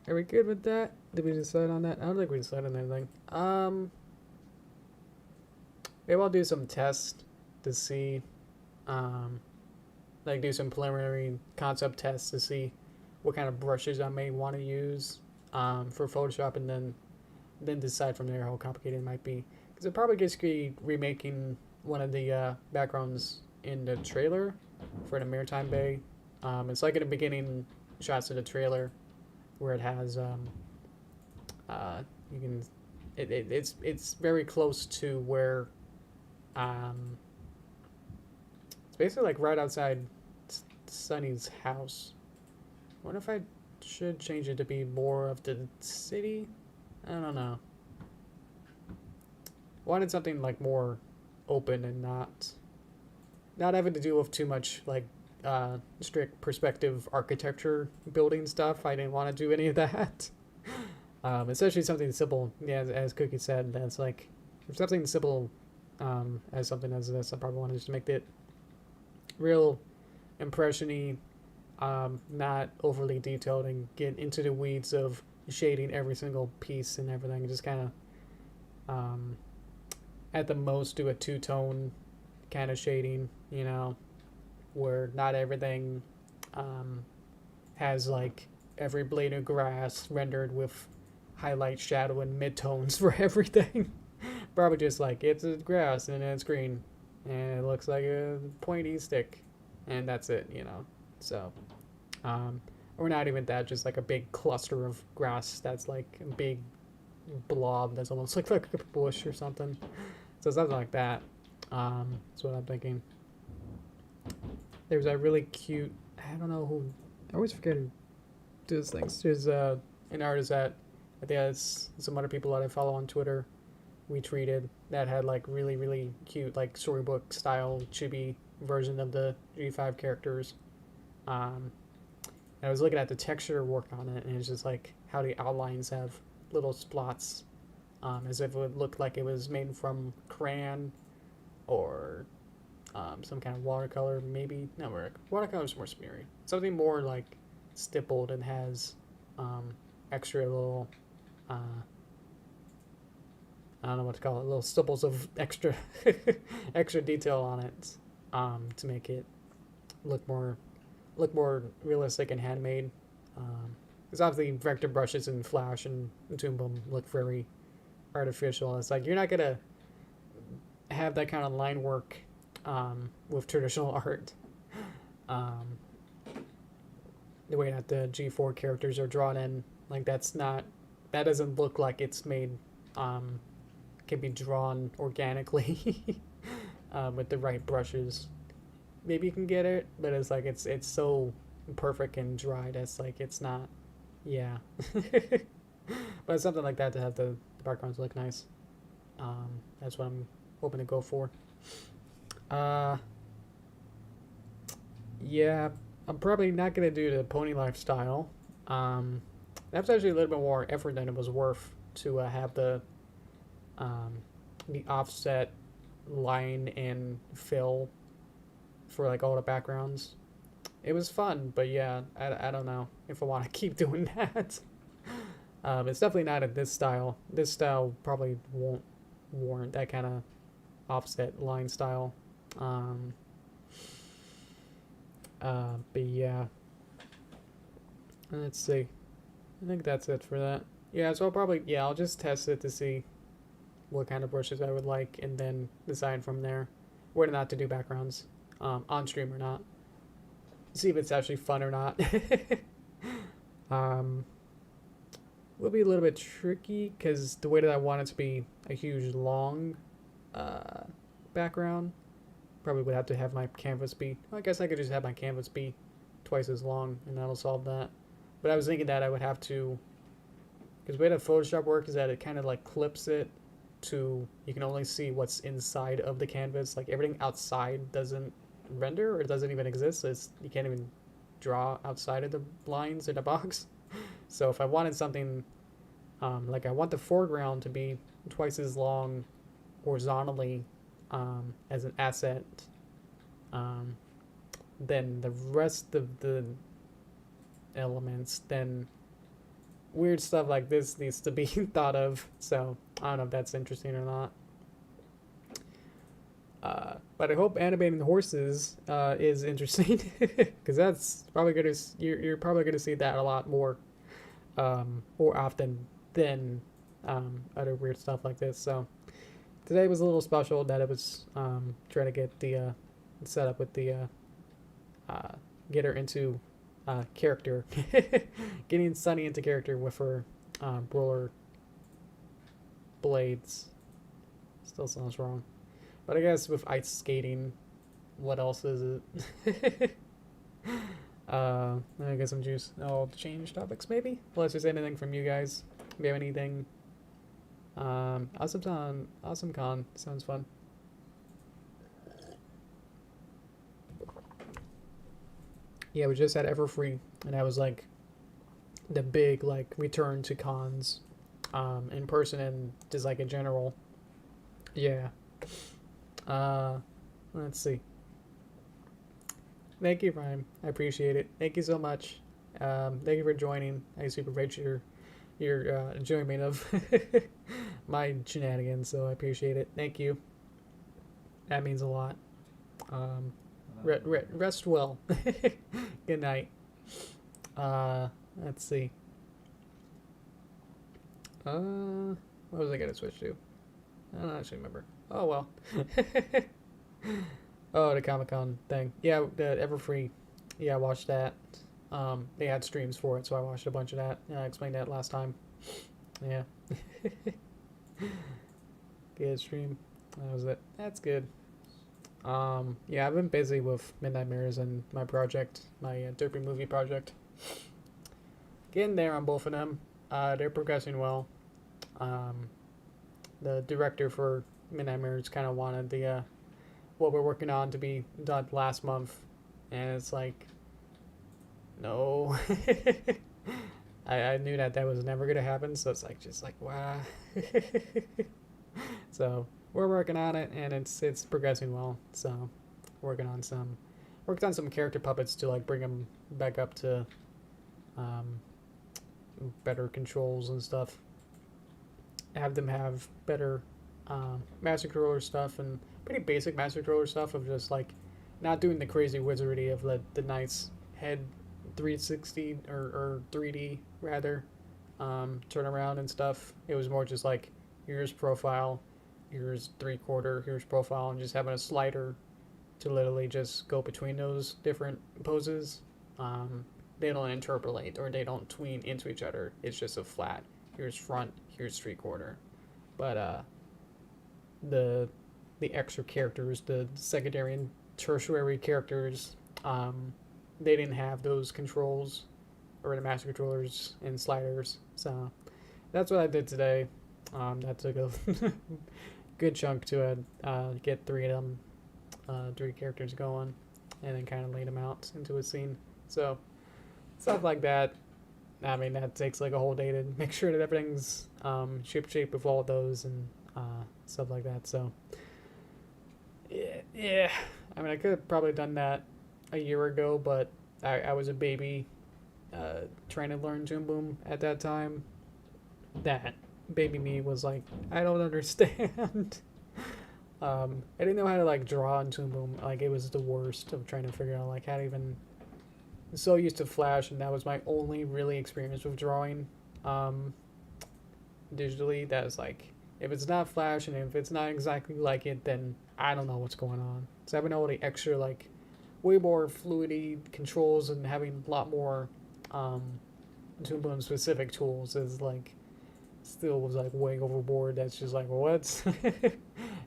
we good with that? Did we decide on that? I don't think we decided on anything. Maybe I'll do some tests to see, like do some preliminary concept tests to see what kind of brushes I may want to use, for Photoshop, and then decide from there how complicated it might be. Because it probably gets me remaking one of the backgrounds in the trailer for the Maritime Bay. It's like in the beginning shots of the trailer where it has you can it's very close to where it's basically like right outside Sunny's house. I wonder if I should change it to be more of the city. I don't know. I wanted something like more open and not having to deal with too much like strict perspective architecture building stuff. I didn't want to do any of that. Especially something simple, yeah, as Cookie said. That's like something simple as something as this. I probably wanted to just make it real impression-y, not overly detailed and get into the weeds of shading every single piece and everything. Just kind of, at the most, do a two-tone kind of shading, you know, where not everything has like every blade of grass rendered with highlight, shadow, and midtones for everything. Probably just like it's a grass and it's green and it looks like a pointy stick and that's it, you know. So, or not even that, just like a big cluster of grass that's like a big blob that's almost like a bush or something. So something like that. That's what I'm thinking. There's that really cute, I don't know who, I always forget who does things. There's an artist that I think it's some other people that I follow on Twitter retweeted that had like really cute like storybook style chibi version of the G5 characters. I was looking at the texture work on it, and it's just like how the outlines have little splots, as if it would look like it was made from crayon or some kind of watercolor, maybe. No, watercolor's more smeary. Something more like stippled and has extra little, I don't know what to call it, little stipples of extra extra detail on it, to make it look more realistic and handmade. Because obviously vector brushes and Flash and Toon Boom look very artificial. It's like you're not gonna have that kind of line work with traditional art. The way that the G4 characters are drawn in, like that doesn't look like it's made, can be drawn organically with the right brushes. Maybe you can get it, but it's like it's so perfect and dry that's like it's not, yeah. But something like that to have the backgrounds look nice. That's what I'm hoping to go for. Yeah, I'm probably not gonna do the pony lifestyle. That's actually a little bit more effort than it was worth to have the offset line and fill for like all the backgrounds. It was fun, but yeah, I don't know if I want to keep doing that. It's definitely not in this style. This style probably won't warrant that kind of offset line style. But yeah, let's see. I think that's it for that. Yeah, so I'll just test it to see what kind of brushes I would like, and then decide from there whether or not to do backgrounds, on stream or not. See if it's actually fun or not. Will be a little bit tricky because the way that I want it to be a huge long background, probably would have to have my canvas be, I guess I could just have my canvas be twice as long and that'll solve that. But I was thinking that I would have to, because the way that Photoshop works is that it kind of like clips it to, you can only see what's inside of the canvas. Like everything outside doesn't render or it doesn't even exist. So you can't even draw outside of the lines in a box. So if I wanted something, like I want the foreground to be twice as long horizontally as an asset, then the rest of the elements, then weird stuff like this needs to be thought of. So I don't know if that's interesting or not. But I hope animating the horses is interesting, because that's probably you're probably gonna see that a lot more often than other weird stuff like this. So today was a little special that it was trying to get the setup with the get her into character, getting Sunny into character with her roller blades. Still sounds wrong. But I guess with ice skating, what else is it? I get some juice. I'll change topics maybe? Unless there's anything from you guys. If you have anything. Awesome Con. Sounds fun. Yeah, we just had Everfree, and that was like the big like return to cons, in person and just like in general. Yeah. Let's see. I Thank you, Ryan. I appreciate it. Thank you so much. Thank you for joining. I super rate your enjoyment of my shenanigans, so I appreciate it. Thank you. That means a lot. Rest well. Good night. Let's see. What was I gonna switch to? I don't actually remember. Oh well. Oh, the Comic-Con thing. Yeah, the Everfree. Yeah, I watched that. They had streams for it, so I watched a bunch of that. I explained that last time. Yeah. Good stream. That was it. That's good. Yeah, I've been busy with Midnight Mirrors and my project, my Derpy movie project. Getting there on both of them. They're progressing well. The director for Midnight Mirrors kind of wanted the what we're working on to be done last month, and it's like, no. I knew that was never gonna happen, so it's like just like wow. So we're working on it, and it's progressing well. So worked on some character puppets to like bring them back up to better controls and stuff. Have them have better master controller stuff and pretty basic master controller stuff of just like not doing the crazy wizardry of the nice head 360 or 3D rather turn around and stuff. It was more just like here's profile, here's 3/4, here's profile, and just having a slider to literally just go between those different poses. They don't interpolate or they don't tween into each other. It's just a flat. Here's front, here's 3/4. But the extra characters, the secondary and tertiary characters, they didn't have those controls or the master controllers and sliders. So that's what I did today. That took a good chunk to get three characters going and then kind of laid them out into a scene. So stuff like that. I mean, that takes like a whole day to make sure that everything's ship-shape with all of those and stuff like that. So, yeah. I mean, I could have probably done that a year ago, but I was a baby trying to learn Toon Boom at that time. That baby me was like, I don't understand. I didn't know how to like draw in Toon Boom. Like, it was the worst of trying to figure out like how to even... So used to Flash, and that was my only really experience with drawing digitally. That was like, if it's not Flash and if it's not exactly like it, then I don't know what's going on. So having all the extra like way more fluidity controls and having a lot more Toon Boom specific tools is like still was like way overboard. That's just like, what?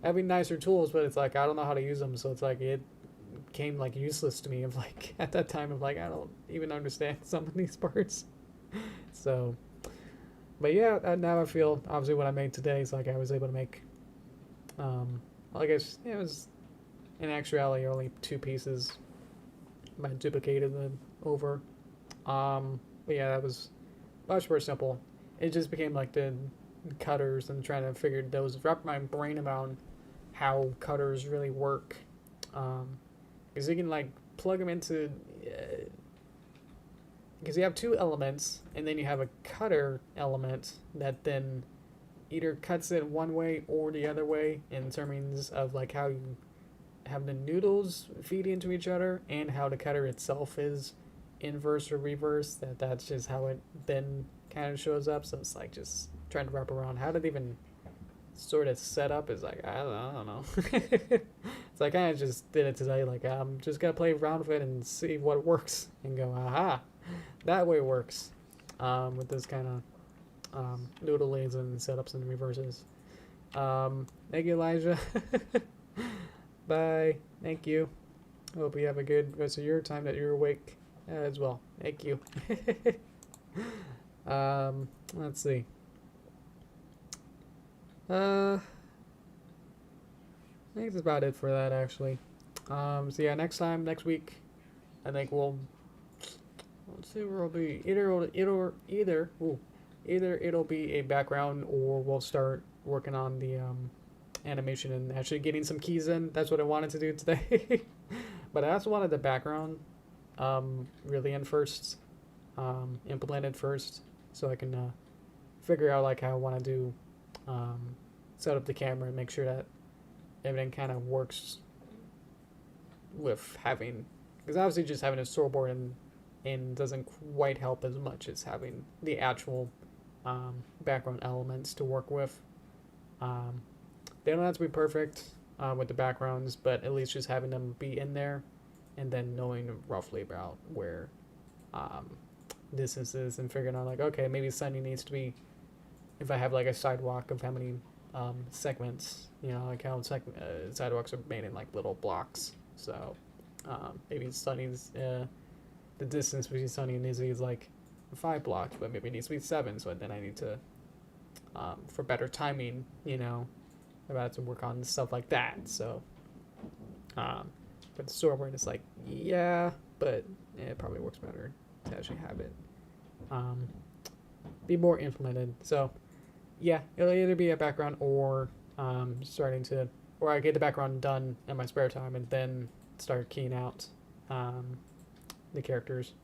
Having nicer tools, but it's like I don't know how to use them, so it's like it came like useless to me of like at that time of like I don't even understand some of these parts. So but yeah, now I feel obviously what I made today is like I was able to make I guess it was in actuality only 2 pieces. I duplicated them over. But yeah, that was much more simple. It just became like the cutters and trying to figure those, wrap my brain around how cutters really work. Because you can like plug them into, because you have 2 elements and then you have a cutter element that then either cuts it one way or the other way in terms of like how you have the noodles feed into each other and how the cutter itself is inverse or reverse. That's just how it then kind of shows up. So it's like just trying to wrap around how did it even sort of set up is like I don't know. So I kind of just did it today. Like I'm just gonna play around with it and see what works and go, aha, that way works. With this kind of noodles and setups and reverses. Thank you, Elijah. Bye. Thank you. Hope you have a good rest of your time that you're awake as well. Thank you. Let's see. I think that's about it for that actually. So yeah, next week, I think let's see where it'll be. Either it'll be a background or we'll start working on the animation and actually getting some keys in. That's what I wanted to do today. But I also wanted the background really in first, implemented first, so I can figure out like how I want to do, set up the camera and make sure that everything kind of works with having, because obviously just having a storyboard and doesn't quite help as much as having the actual background elements to work with. They don't have to be perfect with the backgrounds, but at least just having them be in there and then knowing roughly about where distances and figuring out like, okay, maybe Sunny needs to be, if I have like a sidewalk of how many segments, you know, like how sidewalks are made in like little blocks. So maybe Sunny's, the distance between Sunny and Izzy is like 5 blocks, but maybe it needs to be 7. So then I need to, for better timing, you know, I've had to work on stuff like that. So, but the storyboard is like, yeah, but it probably works better to actually have it be more implemented. So, yeah, it'll either be a background or or I get the background done in my spare time and then start keying out the characters.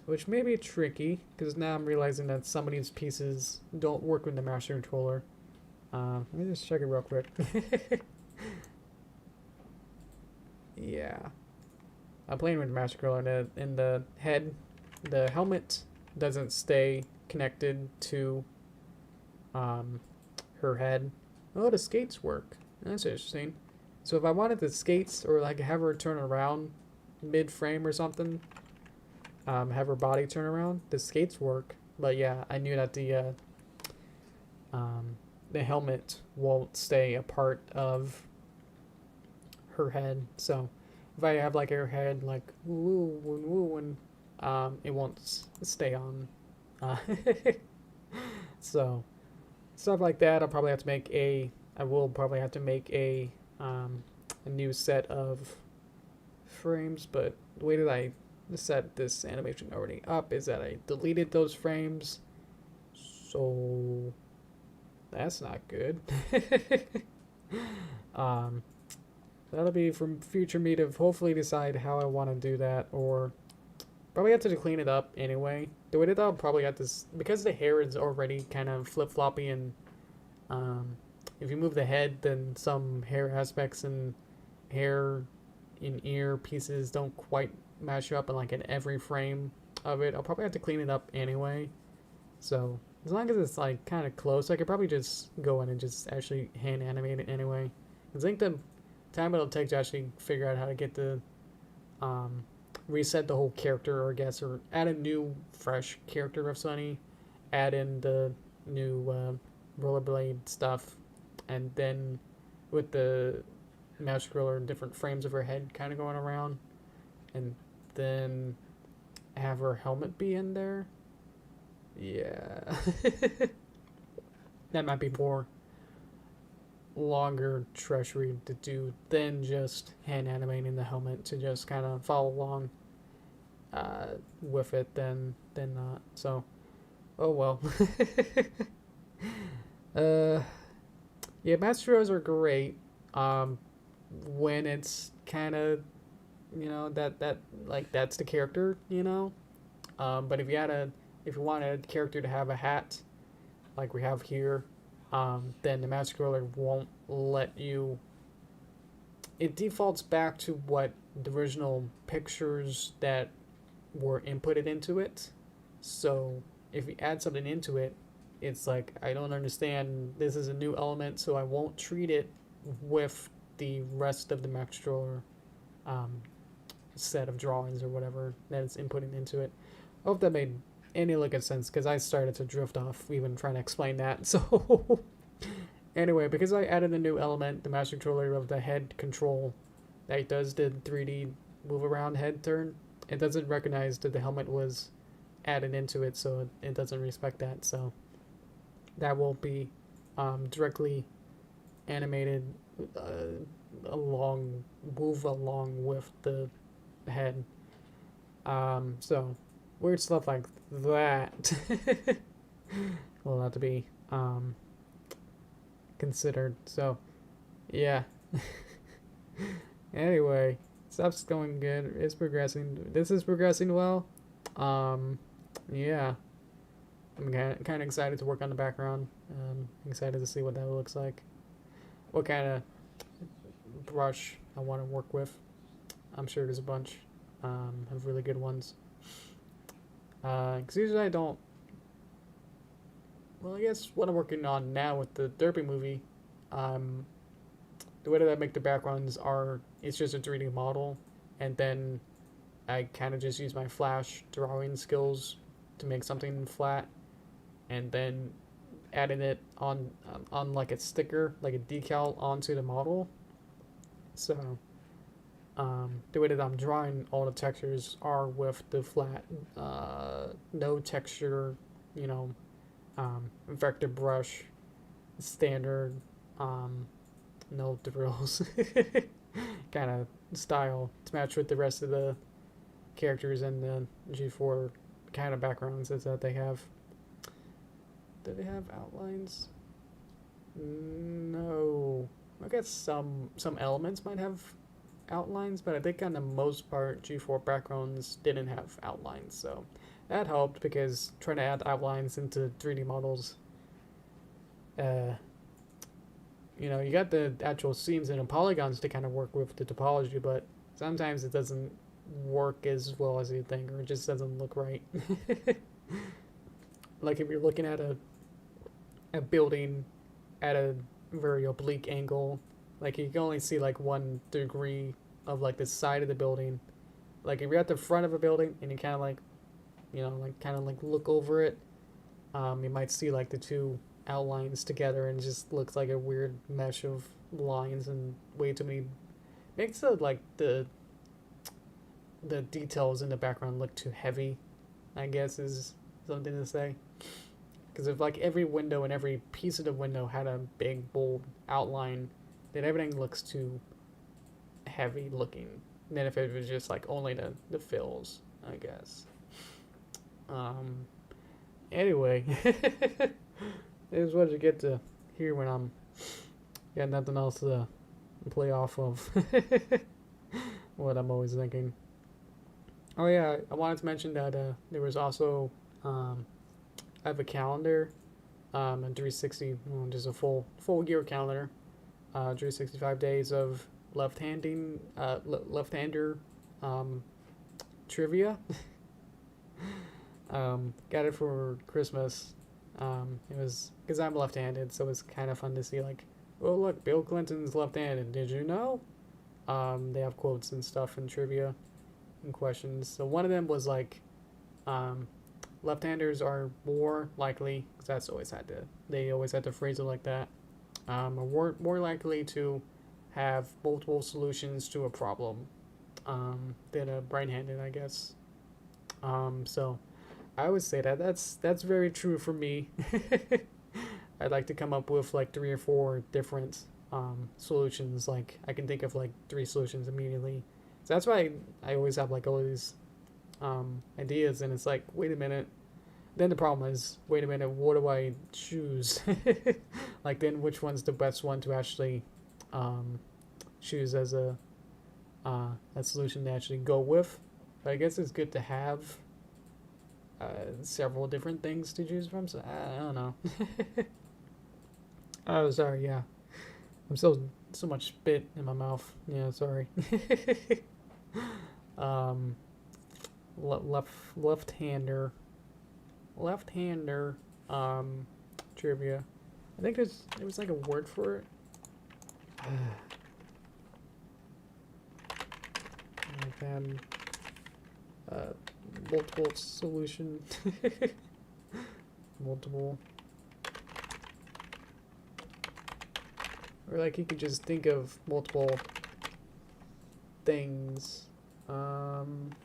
Which may be tricky, because now I'm realizing that some of these pieces don't work with the master controller. Let me just check it real quick. Yeah. I'm playing with the master controller in the head. The helmet doesn't stay connected to her head. Oh, the skates work. That's interesting. So if I wanted the skates, or like have her turn around mid-frame or something, have her body turn around, the skates work. But yeah, I knew that the helmet won't stay a part of her head. So if I have like her head like woo woo woo, and it won't stay on. So stuff like that, I will probably have to make a new set of frames. But the way that I set this animation already up is that I deleted those frames, so that's not good. That'll be from future me to hopefully decide how I want to do that, or probably have to clean it up anyway. The way that I'll probably have to, because the hair is already kind of flip-floppy, and if you move the head, then some hair aspects and hair in ear pieces don't quite match up in every frame of it. I'll probably have to clean it up anyway. So as long as it's like kind of close, I could probably just go in and just actually hand animate it anyway. I think the time it'll take to actually figure out how to get the reset the whole character, or add a new fresh character of Sunny, add in the new rollerblade stuff, and then with the mouse scroller, different frames of her head kind of going around, and then have her helmet be in there. Yeah. That might be more longer treachery to do than just hand animating the helmet, to just kind of follow along with it than not. So, oh well. Yeah, Masteros are great when it's kind of, you know, that's the character, you know. But if you want a character to have a hat like we have here, then the mouse scroller won't let you. It defaults back to what the original pictures that were inputted into it. So if you add something into it, it's like, I don't understand, this is a new element, so I won't treat it with the rest of the mouse scroller set of drawings or whatever that is inputting into it. I hope that made any look of sense, because I started to drift off even trying to explain that. So anyway, because I added a new element, the mouse controller of the head control that does the 3D move around head turn, it doesn't recognize that the helmet was added into it, so it doesn't respect that. So that will be directly animated along with the head. So weird stuff like that will have to be considered. So yeah. Anyway, Stuff's going good. It's progressing. This is progressing well. Yeah. I'm kind of excited to work on the background. Excited to see what that looks like. What kind of brush I want to work with. I'm sure there's a bunch of really good ones. Because usually I don't. Well, I guess what I'm working on now with the Derpy movie, the way that I make the backgrounds are, it's just a 3D model, and then I kind of just use my Flash drawing skills to make something flat, and then adding it on like a sticker, like a decal onto the model. So the way that I'm drawing all the textures are with the flat, no texture, you know, vector brush, standard, no drills kind of style to match with the rest of the characters and the G4 kind of backgrounds is that they have. Do they have outlines? No. I guess some elements might have outlines, but I think on the most part G4 backgrounds didn't have outlines, so that helped because trying to add outlines into 3D models, you know, you got the actual seams and the polygons to kind of work with the topology, but sometimes it doesn't work as well as you think, or it just doesn't look right. Like if you're looking at a building at a very oblique angle, like you can only see like 1 degree of like the side of the building. Like if you're at the front of a building and you kind of like, you know, like kind of like look over it, you might see like the two outlines together and it just looks like a weird mesh of lines and way too many. Makes it like the details in the background look too heavy, I guess is something to say. Because if like every window and every piece of the window had a big bold outline, then everything looks too heavy looking. And then if it was just like only the fills, I guess. Anyway, this is what you get to hear when I'm got nothing else to play off of. What I'm always thinking. Oh yeah, I wanted to mention that there was also I have a calendar, a 360, just a full year calendar, 365 days of left-hander trivia. Got it for Christmas. It was because I'm left-handed, so it's kind of fun to see like, oh look, Bill Clinton's left-handed. Did you know? They have quotes and stuff and trivia and questions. So one of them was like, left-handers are more likely, because they always had to phrase it like that, are more likely to have multiple solutions to a problem than a right-handed, I guess. So I would say that's very true for me. I'd like to come up with like 3 or 4 different solutions. Like I can think of like 3 solutions immediately. So that's why I always have like all these ideas, and it's like, wait a minute. Then the problem is, wait a minute, what do I choose? Like then which one's the best one to actually choose as a solution to actually go with? But I guess it's good to have several different things to choose from. So I don't know. Oh, sorry. Yeah, I'm so much spit in my mouth. Yeah, sorry. Left-hander trivia. I think there was like a word for it. Left-hand multiple solution. Multiple. Or like you could just think of multiple things. Probably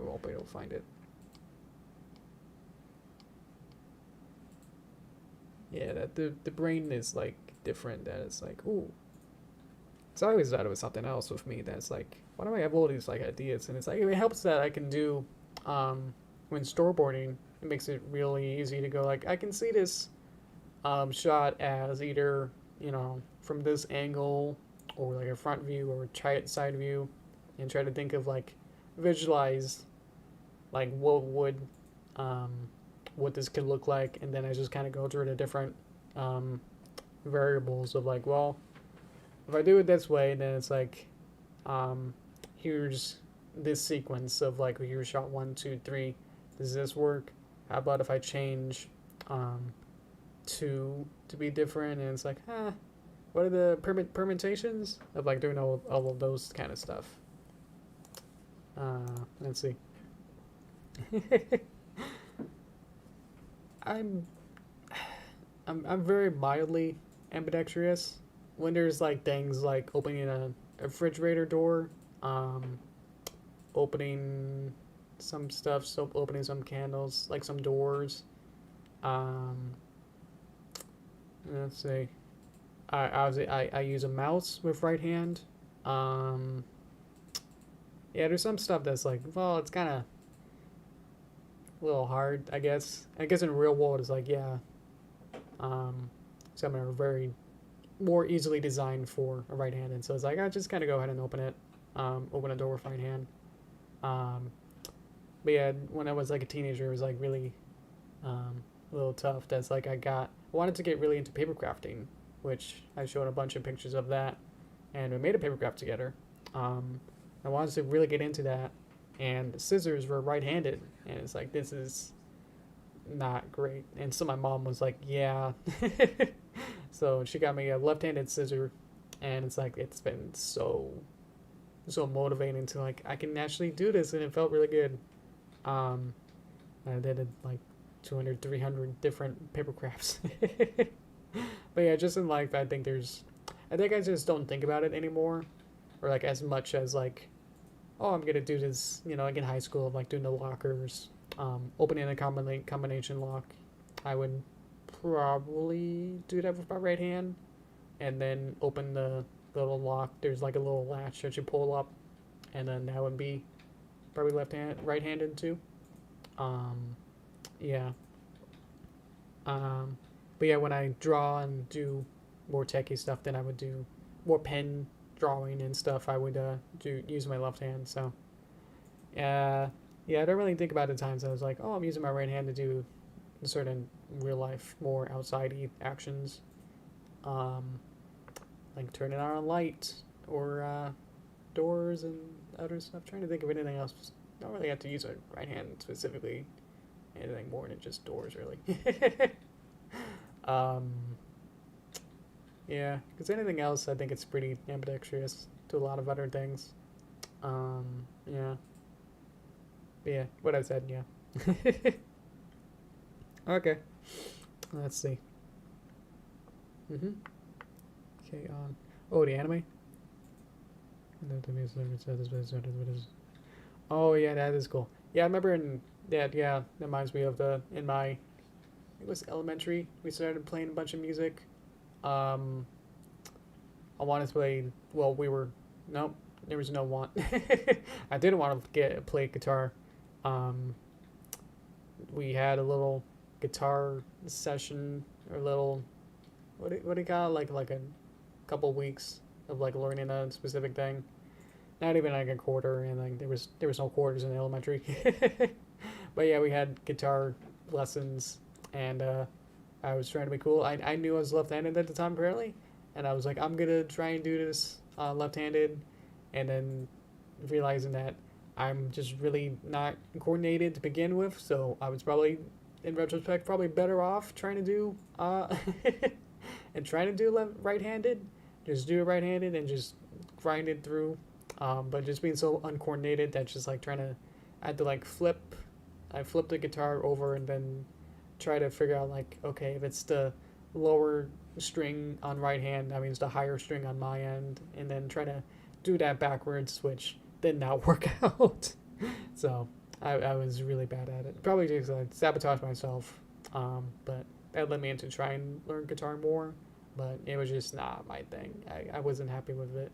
won't be able to find it. Yeah, that the brain is like different. That it's like, ooh. So I always thought it was something else with me. That's like, why do I have all these like ideas? And it's like, it helps that I can do when storyboarding. It makes it really easy to go like, I can see this shot as either, you know, from this angle or like a front view or side view, and try to think of like visualize like um, what this could look like, and then I just kind of go through the different variables of like, well, if I do it this way, then it's like, here's this sequence of like, here's shot 1, 2, 3. Does this work? How about if I change 2 to be different? And it's like, what are the permutations of like doing all of those kind of stuff? Let's see. I'm very mildly ambidextrous when there's like things like opening a refrigerator door, opening some stuff, so opening some candles, like some doors. Let's see. I use a mouse with right hand. Yeah, there's some stuff that's like, well, it's kind of a little hard, I guess. I guess in the real world, it's like, yeah, some are very more easily designed for a right-handed. So it's like, I just kind of go ahead and open it, open a door with right hand. But yeah, when I was like a teenager, it was like really a little tough. That's like I wanted to get really into paper crafting, which I showed a bunch of pictures of that, and we made a paper craft together. I wanted to really get into that, and the scissors were right-handed, and it's like, this is not great. And so my mom was like, yeah. So she got me a left-handed scissor, and it's like, it's been so motivating to like, I can actually do this, and it felt really good. I did like 200, 300 different paper crafts. But yeah, just in life, I think I just don't think about it anymore, or like as much as like, oh, I'm gonna do this, like in high school, like doing the lockers, opening a combination lock. I would probably do that with my right hand, and then open the little lock. There's like a little latch that you pull up, and then that would be probably right-handed too. Yeah. But yeah, when I draw and do more techie stuff, then I would do more pen drawing and stuff. I would use my left hand. So yeah, I don't really think about the times I was like, oh, I'm using my right hand to do certain real life, more outside actions, like turning on a light or doors and other stuff. Trying to think of anything else. Don't really have to use a right hand specifically. Anything more than just doors, really. Yeah, because anything else, I think it's pretty ambidextrous to a lot of other things. Yeah. But yeah, what I said, yeah. Okay. Let's see. Okay, oh, the anime? Oh, yeah, that is cool. Yeah, I remember that reminds me of in my, I think it was elementary, we started playing a bunch of music. I wanted to play, well, nope, there was no want. I didn't want to play guitar. We had a little guitar session, or little, what do you call it? Like a couple weeks of like learning a specific thing. Not even like a quarter, and like there was no quarters in elementary. But yeah, we had guitar lessons, and I was trying to be cool. I knew I was left-handed at the time, apparently, and I was like, I'm gonna try and do this left-handed, and then realizing that I'm just really not coordinated to begin with, so I was probably, in retrospect, probably better off trying to do and trying to do right-handed. Just do it right-handed and just grind it through. But just being so uncoordinated, that's just like I had to like I flip the guitar over and then try to figure out like, okay, if it's the lower string on right hand, that means the higher string on my end, and then try to do that backwards, which did not work out. So I was really bad at it. Probably because I sabotaged myself. But that led me into try and learn guitar more, but it was just not my thing. I wasn't happy with it.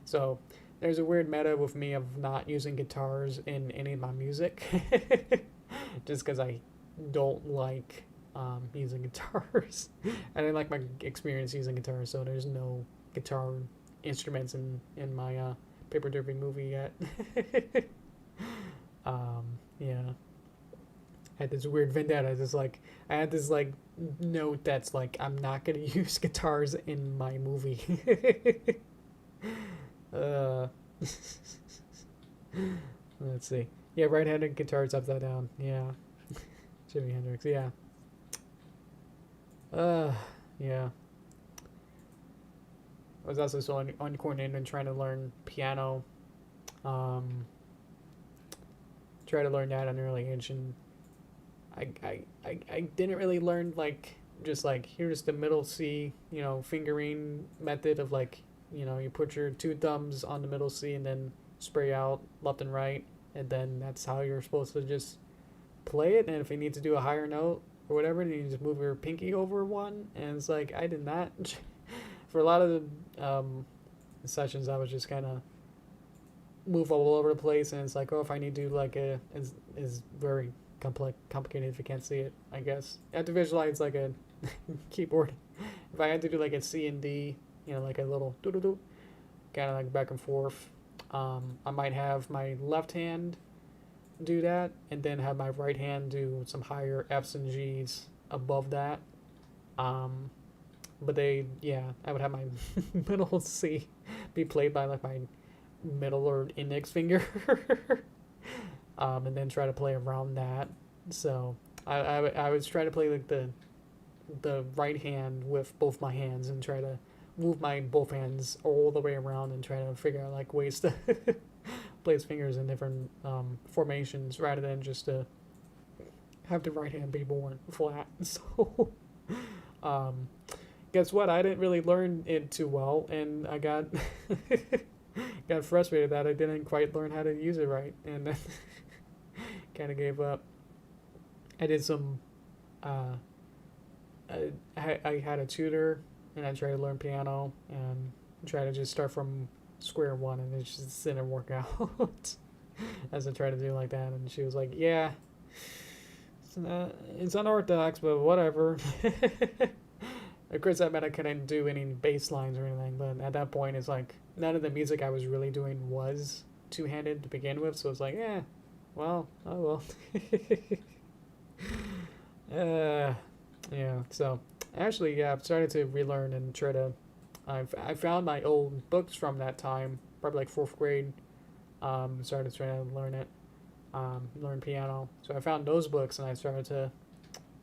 So there's a weird meta with me of not using guitars in any of my music. Just because I don't like using guitars. I didn't like my experience using guitars, so there's no guitar instruments in my paper derpy movie yet. Yeah. I had this weird vendetta. I had this like note that's like, I'm not gonna use guitars in my movie. uh, let's see. Yeah, right-handed guitars upside down. Yeah, Jimi Hendrix. Yeah. Yeah. I was also so uncoordinated and trying to learn piano. Try to learn that at an early age, and I didn't really learn like just like here's the middle C, you know, fingering method of like, you know, you put your two thumbs on the middle C and then spray out left and right, and then that's how you're supposed to just play it. And if you need to do a higher note or whatever, then you just move your pinky over one. And it's like I did not. For a lot of the sessions, I was just kind of move all over the place, and it's like, oh, if I need to do like is very complicated if you can't see it, I guess. I have to visualize like a keyboard. If I had to do like a C and D, you know, like a little doo-doo-doo, kind of like back and forth, I might have my left hand do that, and then have my right hand do some higher F's and G's above that. But I would have my middle C be played by like my middle or index finger, and then try to play around that. So I was trying to play like the right hand with both my hands and try to move my both hands all the way around and try to figure out like ways to place fingers in different formations rather than just to have the right hand be born flat. So guess what? I didn't really learn it too well, and I got got frustrated that I didn't quite learn how to use it right, and then kind of gave up. I did some. I had a tutor, and I tried to learn piano and try to just start from square one, and it just didn't work out as I tried to do like that. And she was like, "Yeah, it's unorthodox, but whatever." Of course, that meant I couldn't do any bass lines or anything, but at that point, it's like, none of the music I was really doing was two-handed to begin with, so it's like, well, oh well. Yeah, so, actually, yeah, I've started to relearn and try to, I found my old books from that time, probably like 4th grade, started trying to learn it, learn piano, so I found those books, and I started to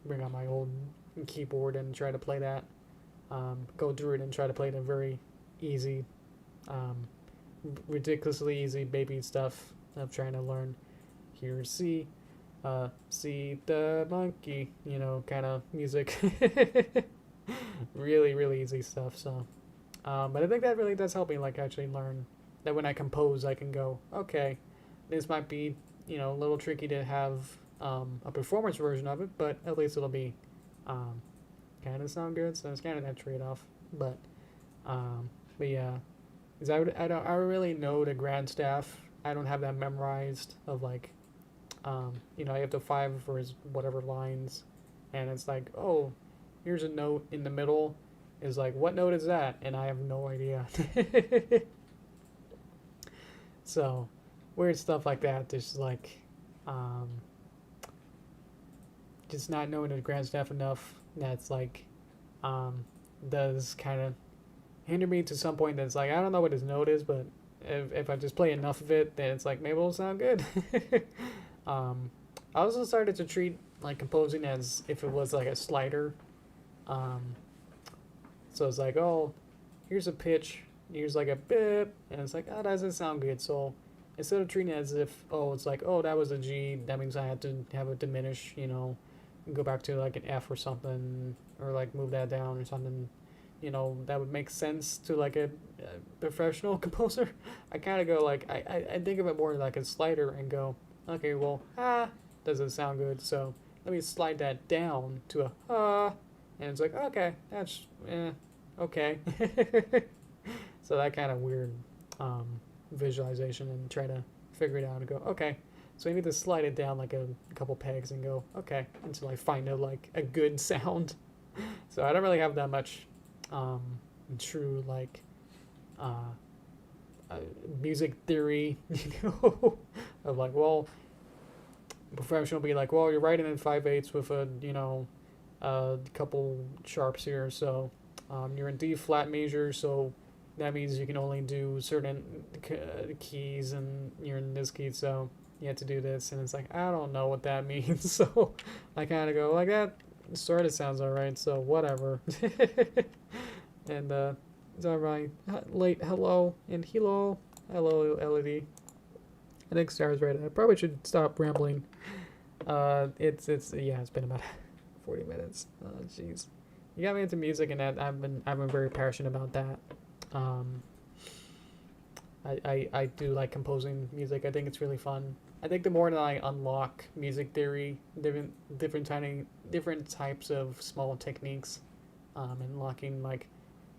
bring out my old keyboard and try to play that. Go through it and try to play the very easy, ridiculously easy baby stuff of trying to learn. Here's C, see the monkey, you know, kind of music. Really, really easy stuff. So, but I think that really does help me like actually learn that when I compose, I can go, okay, this might be, you know, a little tricky to have a performance version of it, but at least it'll be kind of sound good, so it's kind of that trade-off. But yeah, because I don't really know the grand staff. I don't have that memorized of like, you know, I have the 5 for his whatever lines, and it's like, oh, here's a note in the middle. Is like, what note is that? And I have no idea. So weird stuff like that. Just like, just not knowing the grand staff enough. That's like, does kind of hinder me to some point. That's like, I don't know what his note is, but if I just play enough of it, then it's like, maybe it'll sound good. I also started to treat like composing as if it was like a slider. So it's like, oh, here's a pitch, here's like a bip, and it's like, oh, that doesn't sound good. So instead of treating it as if, oh, it's like, oh, that was a G, that means I had to have it diminish, you know, go back to like an F or something, or like move that down or something, you know, that would make sense to like a professional composer. I kind of go like, I think of it more like a slider and go, okay, well, doesn't sound good, so let me slide that down to a and it's like, okay, that's okay. So that kind of weird visualization, and try to figure it out and go, okay, so I need to slide it down like a couple pegs and go, okay, until I find a good sound. So I don't really have that much true like music theory, of like, well, professional be like, well, you're writing in 5/8 with a, a couple sharps here, so you're in D flat major, so that means you can only do certain keys, and you're in this key, so you have to do this, and it's like, I don't know what that means, so I kind of go like that. Sort of sounds alright, so whatever. And it's alright. Late hello and hello LED. I think Star's right. I probably should stop rambling. It's been about 40 minutes. Oh jeez. You got me into music, and that I've been very passionate about that. I do like composing music. I think it's really fun. I think the more that I unlock music theory, different types of small techniques, and unlocking like,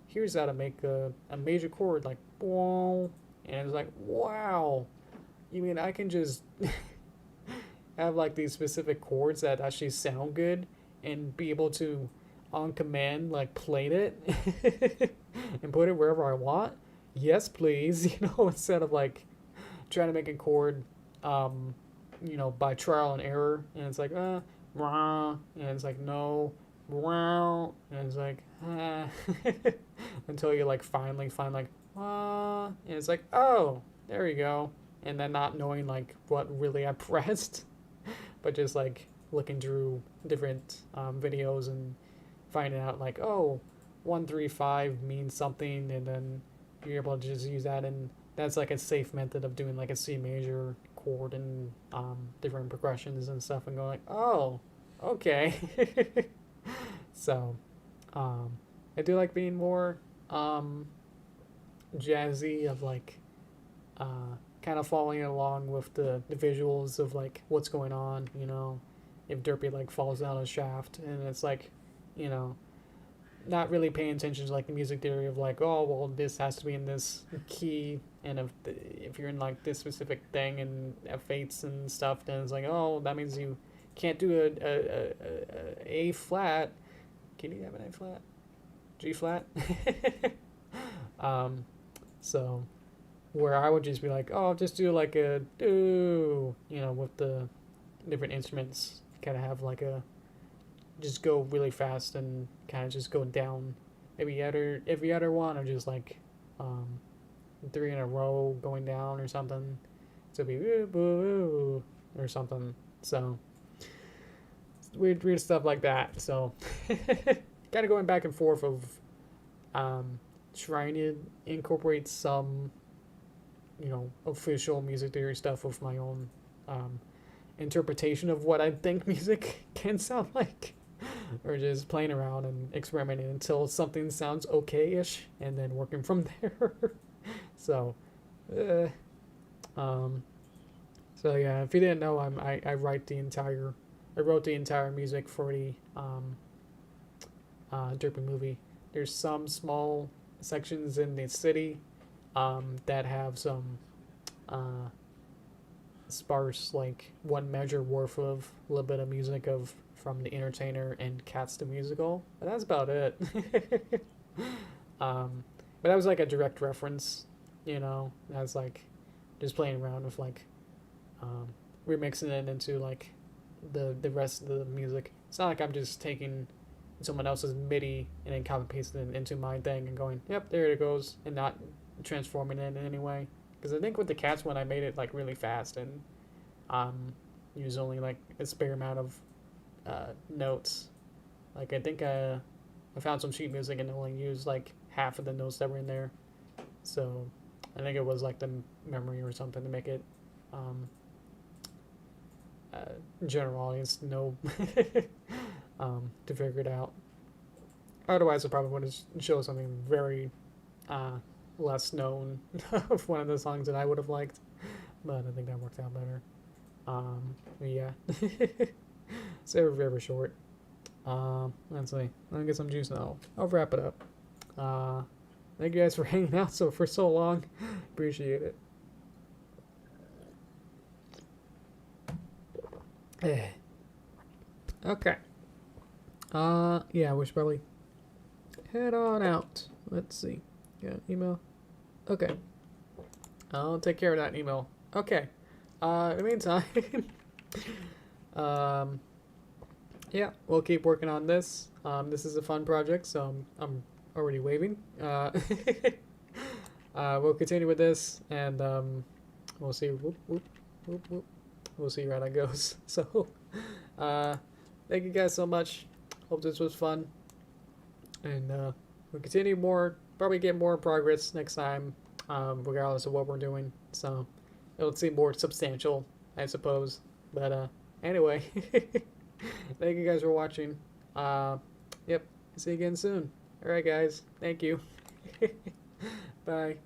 here's how to make a major chord like boom, and it's like, wow, you mean I can just have like these specific chords that actually sound good and be able to on command like play it and put it wherever I want? Yes, please. Instead of like trying to make a chord by trial and error, and it's like rah, and it's like no, wow, and it's like until you like finally find like and it's like, oh, there you go, and then not knowing like what really I pressed, but just like looking through different videos and finding out like, oh, 1-3-5 means something, and then you're able to just use that, and that's like a safe method of doing like a C major chord and different progressions and stuff, and going like, oh, okay. So I do like being more jazzy, of like kind of following along with the visuals of like what's going on, if Derpy like falls down a shaft, and it's like, not really paying attention to like the music theory of like, oh, well, this has to be in this key, and if you're in like this specific thing and F8s and stuff, then it's like, oh, that means you can't do a flat. Can you have an A flat? G flat? So where I would just be like, oh, just do like a do, with the different instruments, kind of have like a, just go really fast and kind of just go down every other one, or just like 3 in a row going down or something, so it'd be or something. So weird stuff like that. So kind of going back and forth of trying to incorporate some official music theory stuff with my own interpretation of what I think music can sound like, or just playing around and experimenting until something sounds okay-ish, and then working from there. So so yeah, if you didn't know, I wrote the entire music for the Derpy movie. There's some small sections in the city that have some sparse, like 1 measure worth of a little bit of music from The Entertainer and Cats the Musical, but that's about it. But that was like a direct reference, that's like just playing around with like remixing it into like the rest of the music. It's not like I'm just taking someone else's MIDI and then copy pasting it into my thing and going, yep, there it goes, and not transforming it in any way. Because I think with the Cats one, I made it like really fast and used only like a spare amount of notes. Like I think I found some sheet music and only used like half of the notes that were in there. So I think it was like the memory or something to make it general audience know to figure it out. Otherwise, I probably would have shown something very less known of one of the songs that I would have liked, but I think that worked out better. Yeah. So they were very short. Let's see. Let me get some juice now. I'll wrap it up. Thank you guys for hanging out for so long. Appreciate it. Okay. Yeah, we should probably head on out. Let's see. Got an email. Okay. I'll take care of that email. Okay. In the meantime, yeah, we'll keep working on this. This is a fun project, so I'm already waving. We'll continue with this, and we'll see. Whoop, whoop, whoop, whoop. We'll see where that goes. So, thank you guys so much. Hope this was fun, and we'll continue more. Probably get more progress next time, regardless of what we're doing. So, it'll seem more substantial, I suppose. But anyway, thank you guys for watching. Yep, see you again soon. All right, guys. Thank you. Bye.